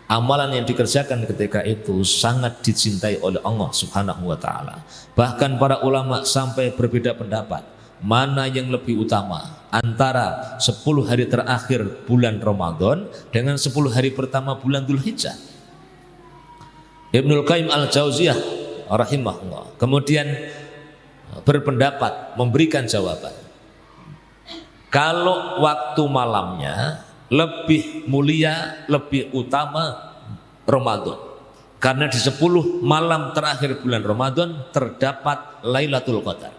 Amalan yang dikerjakan ketika itu sangat dicintai oleh Allah Subhanahu wa Ta'ala. Bahkan para ulama sampai berbeda pendapat, mana yang lebih utama antara 10 hari terakhir bulan Ramadan dengan 10 hari pertama bulan Dzulhijjah. Ibnul Qayyim al-Jauziyah rahimahullah kemudian berpendapat, memberikan jawaban. Kalau waktu malamnya lebih mulia, lebih utama Ramadan. Karena di 10 malam terakhir bulan Ramadan terdapat Lailatul Qadar.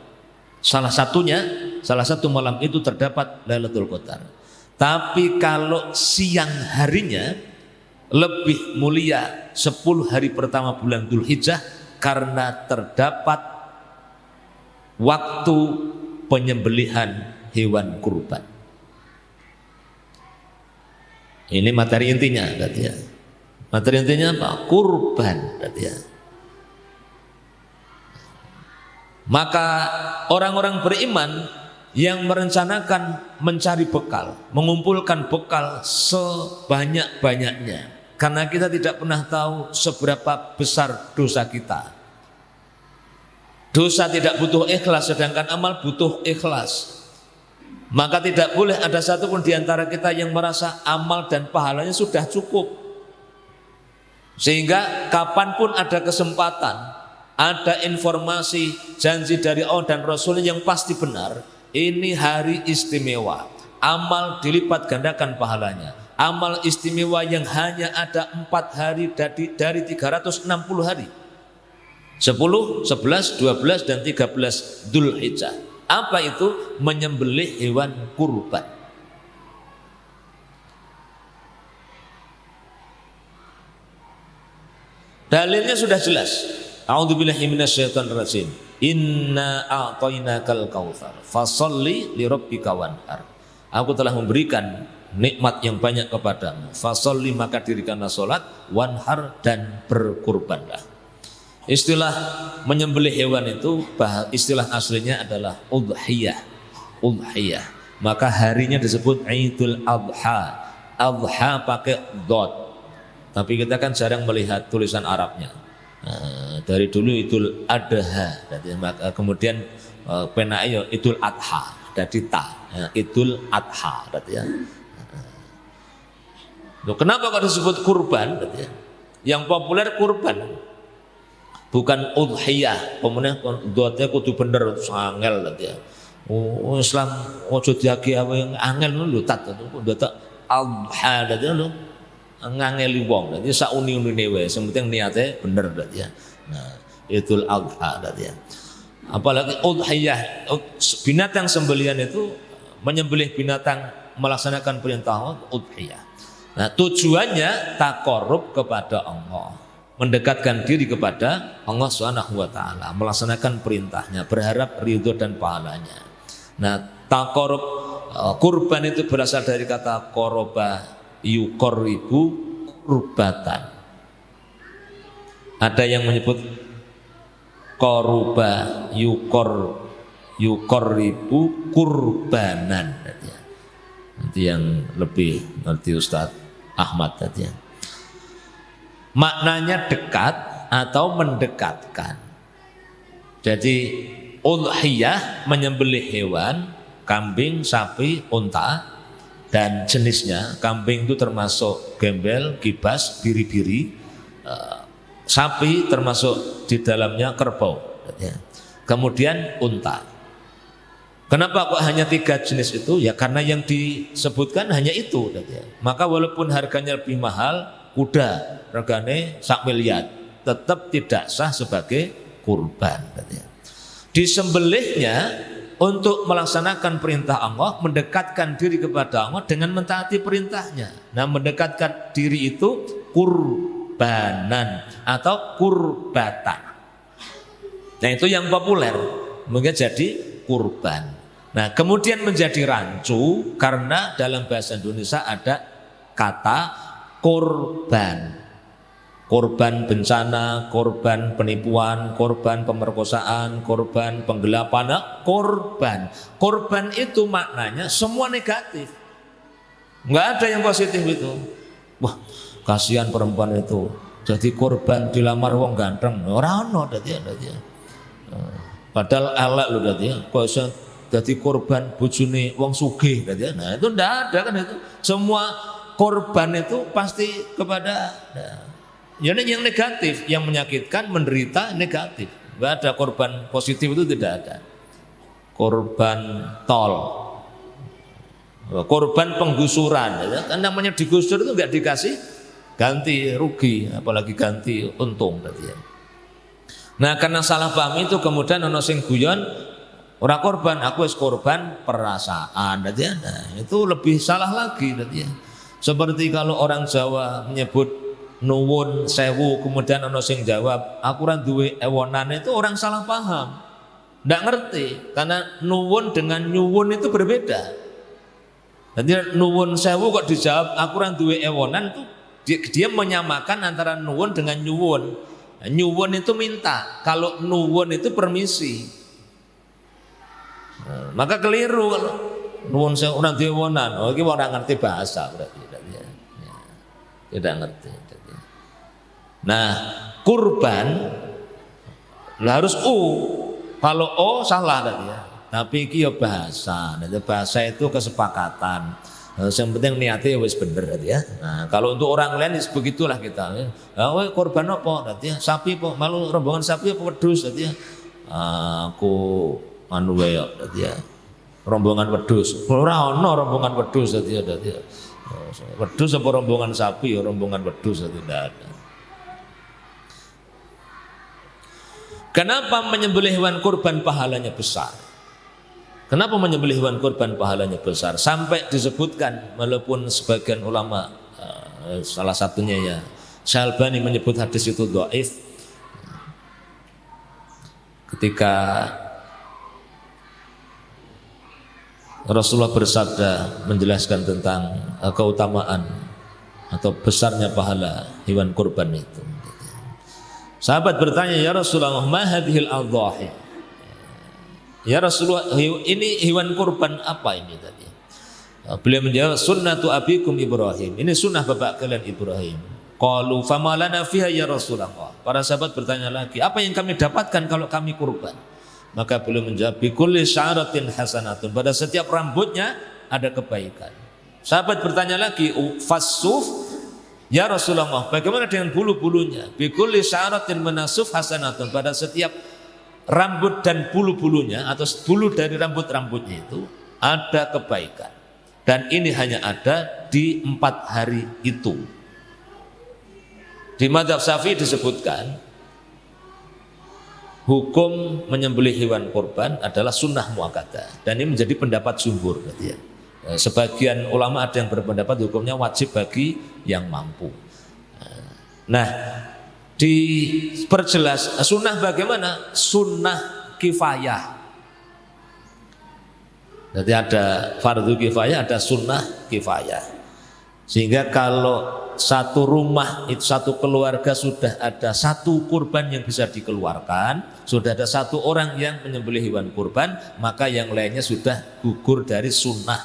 Salah satu malam itu terdapat Lailatul Qadar. Tapi kalau siang harinya lebih mulia 10 hari pertama bulan Dzulhijjah karena terdapat waktu penyembelihan hewan kurban. Ini materi intinya, berarti ya. Materi intinya apa? Kurban, berarti ya. Maka orang-orang beriman yang merencanakan mencari bekal, mengumpulkan bekal sebanyak-banyaknya, karena kita tidak pernah tahu seberapa besar dosa kita. Dosa tidak butuh ikhlas, sedangkan amal butuh ikhlas. Maka tidak boleh ada satupun di antara kita yang merasa amal dan pahalanya sudah cukup, sehingga kapanpun ada kesempatan, ada informasi janji dari Allah dan Rasulnya yang pasti benar, ini hari istimewa, amal dilipat gandakan pahalanya. Amal istimewa yang hanya ada 4 hari dari 360 hari, 10, 11, 12 dan 13 Dzulhijjah. Apa itu? Menyembelih hewan kurban. Dalilnya sudah jelas. A'udzubillahi minasyaitonirrajim. Inna a'tainakal kautsar fasholli lirabbika wanhar. Aku telah memberikan nikmat yang banyak kepadamu. Fasholli, maka dirikanlah salat, wanhar, dan berkurbanlah. Istilah menyembelih hewan itu istilah aslinya adalah udhiyah. Udhiyah. Maka harinya disebut Idul Adha. Adha pakai dot. Tapi kita kan jarang melihat tulisan Arabnya. Dari dulu Idul Adha, kemudian penanya Idul Adha, jadi ta, Idul Adha, ya. Kenapa kok disebut kurban? Yang populer kurban, bukan udhiyah. Kemudian dotnya kudu bener, angel, ya. Oh Islam ojo diagi yang angel lho tat, dot Adha, lho. Ngangeli wong, jadi sauni-unine wae, sing penting niate bener berarti ya. Nah, Idul Adha berarti ya. Apalagi udhiyah, binatang sembelihan itu menyembelih binatang melaksanakan perintah Allah, udhiyah. Nah, tujuannya taqarrub kepada Allah, mendekatkan diri kepada Allah Subhanahu wa taala, melaksanakan perintahnya, berharap ridho dan pahalanya. Nah, taqarrub kurban itu berasal dari kata qoroba yuqorribu qurbatan. Ada yang menyebut qoroba yuqorribu kurbanan. Nanti yang lebih ngerti Ustadz Ahmad tadi. Maknanya dekat atau mendekatkan. Jadi udhiyah menyembelih hewan, kambing, sapi, unta dan jenisnya. Kambing itu termasuk gembel, kibas, biri-biri. Sapi termasuk di dalamnya kerbau. Kemudian unta. Kenapa kok hanya 3 jenis itu? Ya karena yang disebutkan hanya itu. Maka walaupun harganya lebih mahal, kuda regane 1 miliar, tetap tidak sah sebagai kurban. Disembelihnya untuk melaksanakan perintah Allah, mendekatkan diri kepada Allah dengan mentaati perintahnya. Nah, mendekatkan diri itu kurbanan atau kurbatan. Nah, itu yang populer, mungkin jadi kurban. Nah, kemudian menjadi rancu karena dalam bahasa Indonesia ada kata korban. Korban bencana, korban penipuan, korban pemerkosaan, korban penggelapan, korban. Korban itu maknanya semua negatif. Enggak ada yang positif itu. Wah, kasihan perempuan itu jadi korban dilamar wong ganteng. Ora ono dadi. Padahal elek lho dadi. Kok iso jadi korban bojone wong sugih gitu. Nah, itu ndak ada kan itu. Semua korban itu pasti kepada yang negatif, yang menyakitkan, menderita negatif. Enggak ada korban positif, itu tidak ada. Korban tol, korban penggusuran, kan namanya digusur itu enggak dikasih ganti rugi, apalagi ganti untung gitu. Nah, karena salah paham itu kemudian ono sing guyon, orang korban, aku es korban perasaan. Nah, itu lebih salah lagi. Seperti kalau orang Jawa menyebut nuwun sewu, kemudian ono sing jawab aku ora duwe ewonan, itu orang salah paham. Nggak ngerti, karena nuwun dengan nyuwun itu berbeda. Jadi nuwun sewu kok dijawab aku ora duwe ewonan, itu dia menyamakan antara nuwun dengan nyuwun. Nyuwun itu minta, kalau nuwun itu permisi. Nah, maka keliru kalau nuwun sewu ora duwe ewonan. Oh, iki ora ngerti bahasa berarti. Tidak ngerti. Nah, kurban harus kalau salah tadi ya. Tapi iki ya bahasa. Nah, bahasa itu kesepakatan. Yang penting niatnya wis bener tadi ya. Nah, kalau untuk orang lain begitulah kita. Korban apa tadi ya? Sapi apa? Malu rombongan sapi apa wedhus tadi ya? Aku anu wae tadi ya. Rombongan wedhus. Ora ono rombongan wedhus tadi ya. Wedhus apa rombongan sapi? Rombongan wedhus tidak ada. Kenapa menyembelih hewan kurban pahalanya besar? Kenapa menyembelih hewan kurban pahalanya besar? Sampai disebutkan, walaupun sebagian ulama, salah satunya ya Syalbani menyebut hadis itu dhaif. Ketika Rasulullah bersabda menjelaskan tentang keutamaan atau besarnya pahala hewan kurban itu. Sahabat bertanya, ya Rasulullah, ma hadhil adhahi? Ya Rasulullah, ini hewan kurban apa ini tadi? Beliau menjawab, sunnatu abikum Ibrahim. Ini sunnah bapak kalian Ibrahim. Qalu fama lana fiha ya Rasulullah. Para sahabat bertanya lagi, apa yang kami dapatkan kalau kami kurban? Maka beliau menjawab, bi kulli sya'ratin hasanatun. Pada setiap rambutnya ada kebaikan. Sahabat bertanya lagi, fasuf ya Rasulullah, bagaimana dengan bulu-bulunya? Bi kulli sya'ratin manasuf hasanatun. Pada setiap rambut dan bulu-bulunya atau bulu dari rambut-rambutnya itu ada kebaikan. Dan ini hanya ada di 4 hari itu. Di mazhab Syafi'i disebutkan hukum menyembelih hewan kurban adalah sunnah muakkadah, dan ini menjadi pendapat jumhur. Sebagian ulama ada yang berpendapat hukumnya wajib bagi yang mampu. Nah, diperjelas sunnah bagaimana? Sunnah kifayah. Jadi ada fardu kifayah, ada sunnah kifayah. Sehingga kalau satu rumah itu satu keluarga sudah ada satu kurban yang bisa dikeluarkan, sudah ada satu orang yang menyembelih hewan kurban, maka yang lainnya sudah gugur dari sunnah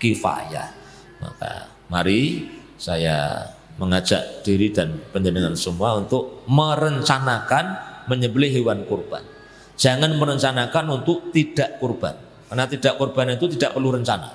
kifayah. Maka mari saya mengajak diri dan panjenengan semua untuk merencanakan menyembelih hewan kurban. Jangan merencanakan untuk tidak kurban, karena tidak kurban itu tidak perlu rencana.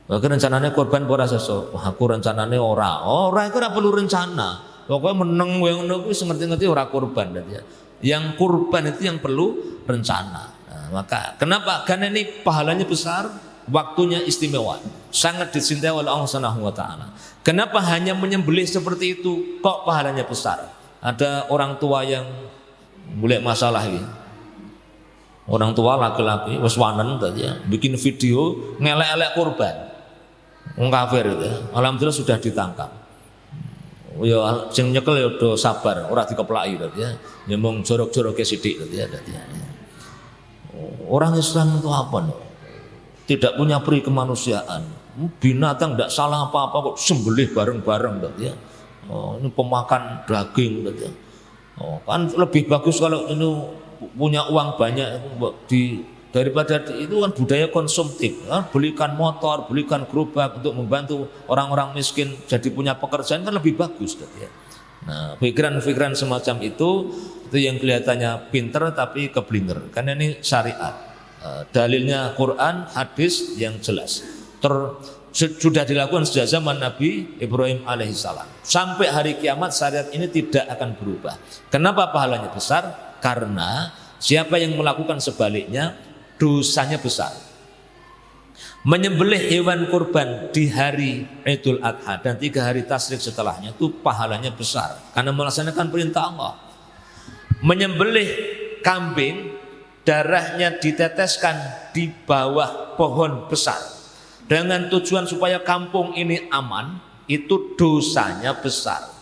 Maka rencananya korban ora seso. Wah, aku rencananya ora itu ora perlu rencana. Pokoknya meneng yang ngono kuwi ngerti-ngerti ora korban ya. Yang kurban itu yang perlu rencana. Nah, maka kenapa? Karena ini pahalanya besar, waktunya istimewa, sangat dicintai oleh Allah Subhanahu wa taala. Kenapa hanya menyembelih seperti itu kok pahalanya besar? Ada orang tua yang mulai masalah ini. Orang tua laki-laki wis wanen tadi ya, bikin video ngelek-elek kurban. Wong kafir itu ya. Alhamdulillah sudah ditangkap. Ya sing nyekel ya do sabar, ora dikeplaki tadi ya. Ya mung jorok-joroke sithik tadi ya. Orang Islam itu apa nih? Tidak punya peri kemanusiaan. Binatang tidak salah apa-apa kok sembelih bareng-bareng tadi ya. Oh, ini pemakan daging tadi ya. Oh, kan lebih bagus kalau ini punya uang banyak daripada itu kan budaya konsumtif, kan? Belikan motor, belikan gerobak untuk membantu orang-orang miskin jadi punya pekerjaan kan lebih bagus ya. Nah, pikiran-pikiran semacam itu yang kelihatannya pinter tapi keblinger, karena ini syariat. Dalilnya Quran, hadis yang jelas. Sudah dilakukan sejak zaman Nabi Ibrahim alaihissalam. Sampai hari kiamat syariat ini tidak akan berubah. Kenapa pahalanya besar? Karena siapa yang melakukan sebaliknya dosanya besar. Menyembelih hewan kurban di hari Idul Adha dan 3 hari tasyrik setelahnya itu pahalanya besar karena melaksanakan perintah Allah. Menyembelih kambing, darahnya diteteskan di bawah pohon besar dengan tujuan supaya kampung ini aman, itu dosanya besar.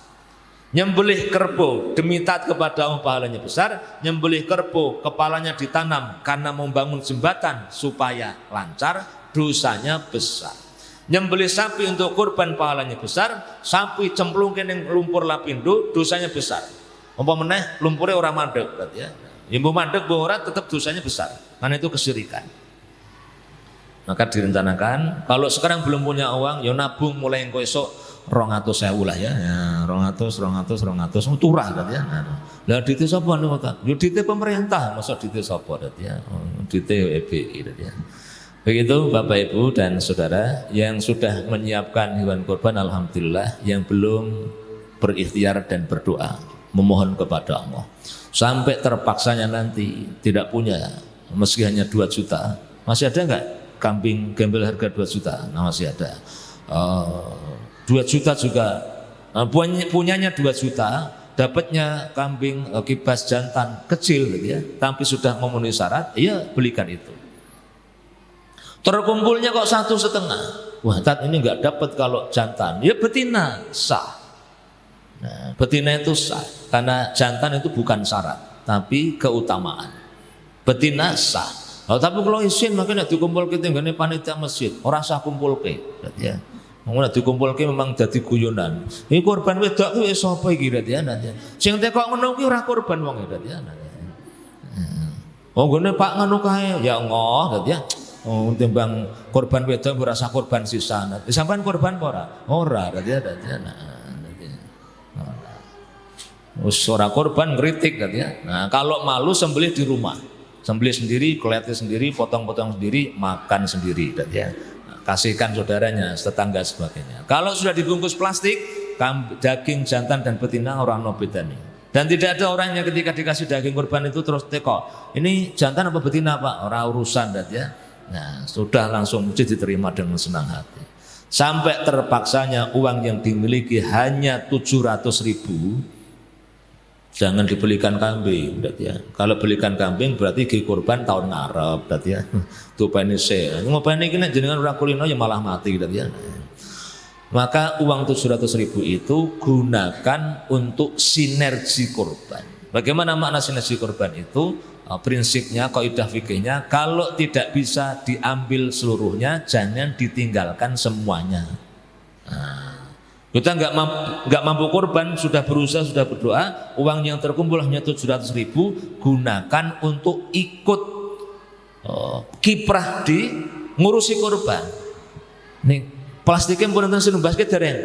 Nyembelih kerbau demi taat kepada Allah pahalanya besar. Nyembelih kerbau kepalanya ditanam karena membangun jembatan supaya lancar, dosanya besar. Nyembelih sapi untuk kurban pahalanya besar. Sapi cemplungin yang lumpur lapindo, dosanya besar. Umpamanya lumpurnya orang mandek ya. Yang mandek ora tetap dosanya besar karena itu kesyirikan. Maka direncanakan kalau sekarang belum punya uang ya nabung mulai engko esok 200.000 lah ya, 200 turah tadi ya. Lah dite sapa niku ta? Yo dite pemerintah, masa dite sapa tadi ya? Dite EBI tadi ya. Begitu Bapak Ibu dan Saudara yang sudah menyiapkan hewan kurban alhamdulillah, yang belum berikhtiar dan berdoa memohon kepada Allah. Sampai terpaksanya nanti tidak punya, meski hanya 2 juta. Masih ada enggak kambing gembel harga 2 juta? Nah, masih ada. 2 juta juga punyanya 2 juta, dapatnya kambing kibas jantan kecil gitu ya, tapi sudah memenuhi syarat, ya belikan itu. Terkumpulnya kok 1,5. Wah, tat ini nggak dapat kalau jantan, ya betina sah. Nah, betina itu sah karena jantan itu bukan syarat, tapi keutamaan. Betina sah. Oh, tapi kalau isin makanya dikumpul kita nggak panitia masjid, orang sah kumpul ke, ya. Ngono dikumpulke memang dadi guyonan. Iki korban wedok kuwi sapa iki ya nanti. Sing tekok ngono kuwi ora korban wong ya nanti. Oh gone Pak ngono kae ya ngoh ya. Oh timbang korban wedok ora sah korban sisa. Sampeyan korban apa ora? Ora ya nanti. Wis ora korban ngritik ya. Nah, kalau malu sembelih di rumah. Sembelih sendiri, kelete sendiri, potong-potong sendiri, makan sendiri ya. Kasihkan saudaranya, tetangga sebagainya. Kalau sudah dibungkus plastik, daging jantan dan betina orang no bedani. Dan tidak ada orangnya ketika dikasih daging kurban itu terus teko. Ini jantan apa betina Pak? Orang urusan ya. Nah, sudah langsung mesti diterima dengan senang hati. Sampai terpaksanya uang yang dimiliki hanya 700.000. Jangan dibelikan kambing, berarti ya. Kalau belikan kambing berarti gi kurban tahun ngarep, berarti ya. Tupene se. Ngopeni iki nek jenengan ora kulino ya malah mati, berarti ya. Maka uang 700.000 itu gunakan untuk sinergi kurban. Bagaimana makna sinergi kurban itu? Prinsipnya, kaidah fikihnya, kalau tidak bisa diambil seluruhnya, jangan ditinggalkan semuanya. Kita nggak mampu korban, sudah berusaha, sudah berdoa, uang yang terkumpul hanya 700.000, gunakan untuk ikut kiprah di ngurusi korban. Nih plastiknya pun nonton sinum basket dereng,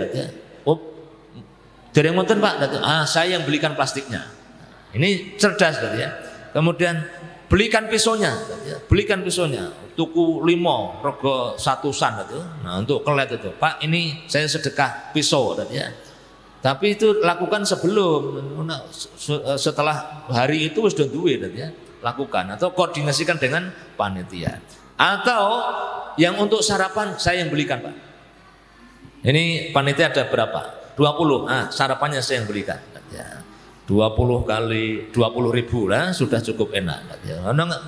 dereng nonton Pak, saya yang belikan plastiknya. Ini cerdas ya. Kemudian belikan pisaunya, belikan pisaunya, tuku 5 rego 1-an itu. Nah untuk kelet itu, Pak ini saya sedekah pisau, ya. Tapi itu lakukan sebelum, setelah hari itu sudah duit, ya. Lakukan atau koordinasikan dengan panitia. Atau yang untuk sarapan saya yang belikan Pak. Ini panitia ada berapa? 20. Sarapannya saya yang belikan. Ya. 20 kali 20.000 lah sudah cukup enak. Ya.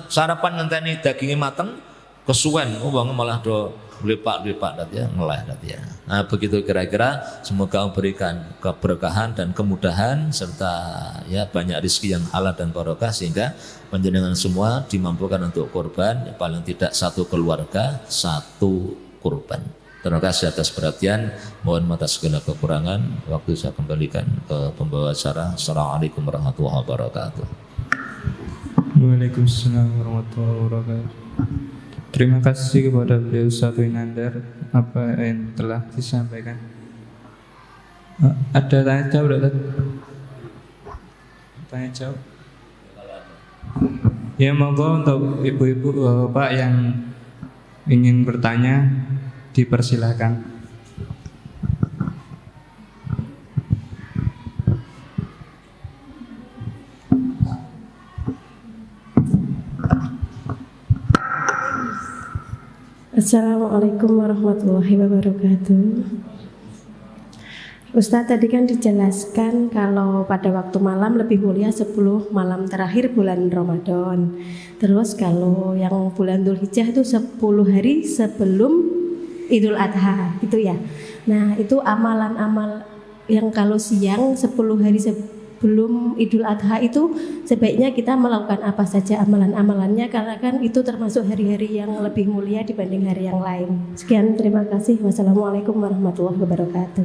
Sarapan ngenteni dagingnya mateng, kesuwen, uang malah do lepak-lepak ya, ngeleh ya. Nah begitu kira-kira, semoga memberikan keberkahan dan kemudahan serta ya banyak rezeki yang halal dan barokah sehingga panjenengan semua dimampukan untuk kurban, paling tidak satu keluarga satu kurban. Terima kasih atas perhatian. Mohon maaf atas segala kekurangan. Waktu saya kembalikan ke pembawa acara. Assalamualaikum warahmatullahi wabarakatuh.
Waalaikumsalam warahmatullahi wabarakatuh. Terima kasih kepada beliau Ustaz Winandar apa yang telah disampaikan. Ada tanya jawab tak? Tanya jawab. Ya monggo untuk ibu-ibu bapak yang ingin bertanya dipersilakan.
Assalamualaikum warahmatullahi wabarakatuh. Ustadz tadi kan dijelaskan kalau pada waktu malam lebih mulia 10 malam terakhir bulan Ramadan. Terus kalau yang bulan Dzulhijjah itu 10 hari sebelum Idul Adha itu ya. Nah itu amalan-amal yang kalau siang 10 hari sebelum Idul Adha itu sebaiknya kita melakukan apa saja amalan-amalannya karena kan itu termasuk hari-hari yang lebih mulia dibanding hari yang lain. Sekian, terima kasih. Wassalamualaikum warahmatullahi wabarakatuh.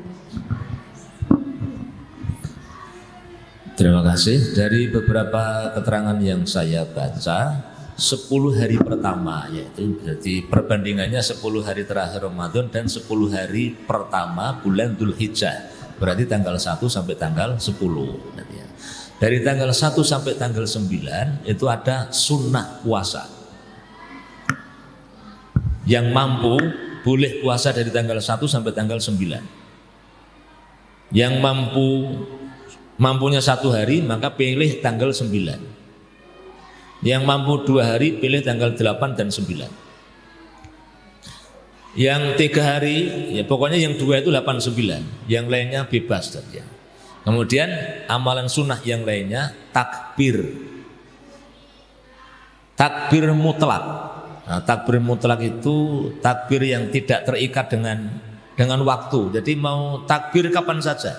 Terima kasih. Dari beberapa keterangan yang saya baca, 10 hari pertama, yaitu berarti perbandingannya 10 hari terakhir Ramadan dan 10 hari pertama bulan Dzulhijjah. Berarti tanggal 1 sampai tanggal 10. Dari tanggal 1 sampai tanggal 9 itu ada sunnah puasa. Yang mampu boleh puasa dari tanggal 1 sampai tanggal 9. Yang mampunya 1 hari maka pilih tanggal 9. Yang mampu 2 hari pilih tanggal 8 dan 9. Yang 3 hari ya pokoknya yang 2 itu 8, 9. Yang lainnya bebas saja. Kemudian amalan sunnah yang lainnya takbir mutlak. Nah, takbir mutlak itu takbir yang tidak terikat dengan waktu. Jadi mau takbir kapan saja.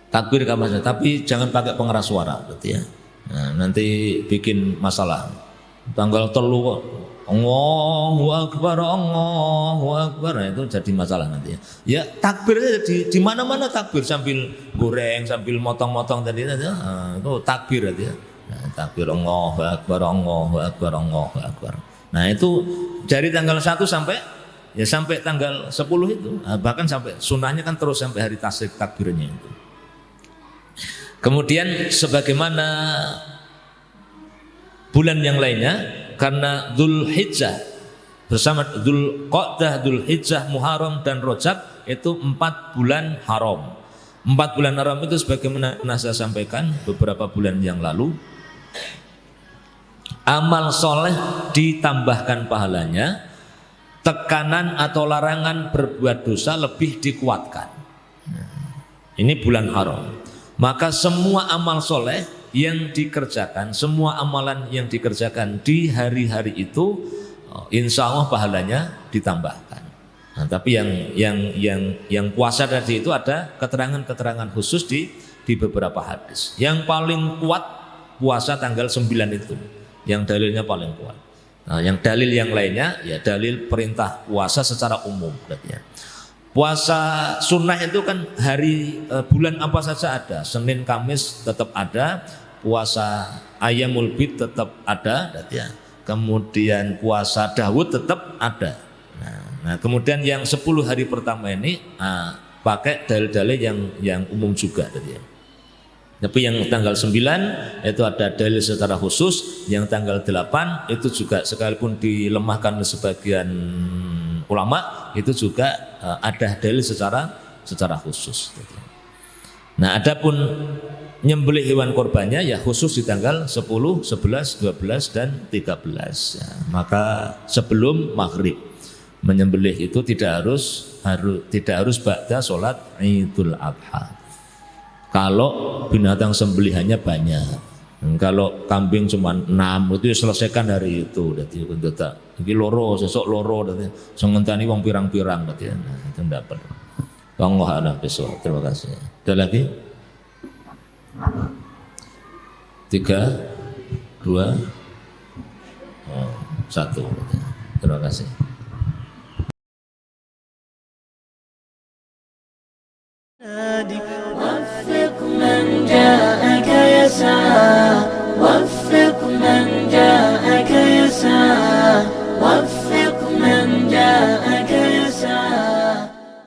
Takbir kapan saja, tapi jangan pakai pengeras suara berarti ya. Nah, nanti bikin masalah. Tanggal 3 kok Allahu Akbar, nah, itu jadi masalah nanti ya. Ya takbir aja di mana-mana takbir sambil goreng, sambil motong-motong tadi itu takbir aja. Nah, takbir Allahu Akbar, Allahu Akbar, Allahu Akbar. Nah, itu dari tanggal 1 sampai tanggal 10 itu. Nah, bahkan sampai sunnahnya kan terus sampai hari tasyrik takbirnya itu. Kemudian sebagaimana bulan yang lainnya, karena Dzulhijjah bersama Dzulqa'dah, Dzulhijjah, Muharram dan Rajab itu 4 bulan haram. 4 bulan haram itu sebagaimana saya sampaikan beberapa bulan yang lalu, amal soleh ditambahkan pahalanya, tekanan atau larangan berbuat dosa lebih dikuatkan. Ini bulan haram. Maka semua amal soleh yang dikerjakan, semua amalan yang dikerjakan di hari-hari itu, insya Allah pahalanya ditambahkan. Nah, tapi yang puasa tadi itu ada keterangan-keterangan khusus di beberapa hadis. Yang paling kuat puasa tanggal 9 itu, yang dalilnya paling kuat. Nah, yang dalil yang lainnya ya dalil perintah puasa secara umum berarti ya. Puasa sunnah itu kan hari bulan apa saja ada, Senin Kamis tetap ada, puasa Ayyamul Bid tetap ada berarti ya. Kemudian puasa Daud tetap ada. Nah, kemudian yang 10 hari pertama ini pakai dalil-dalil yang umum juga tadi ya. Tapi yang tanggal 9 itu ada dalil secara khusus, yang tanggal 8 itu juga sekalipun dilemahkan sebagian ulama itu juga ada dalil secara khusus. Nah, adapun nyembelih hewan korbannya ya khusus di tanggal 10, 11, 12 dan 13 ya. Maka sebelum maghrib menyembelih itu tidak harus ba'da sholat Idul Adha. Kalau binatang sembelihannya banyak, kalau kambing cuma 6 itu selesaikan hari itu. Dadi untuk tak iki loro sesuk loro dadi sengentani wong pirang-pirang dadi itu ndak perlu. Allah a'lam bishawab. Terima kasih. Ada lagi? 3 2 1. Terima kasih.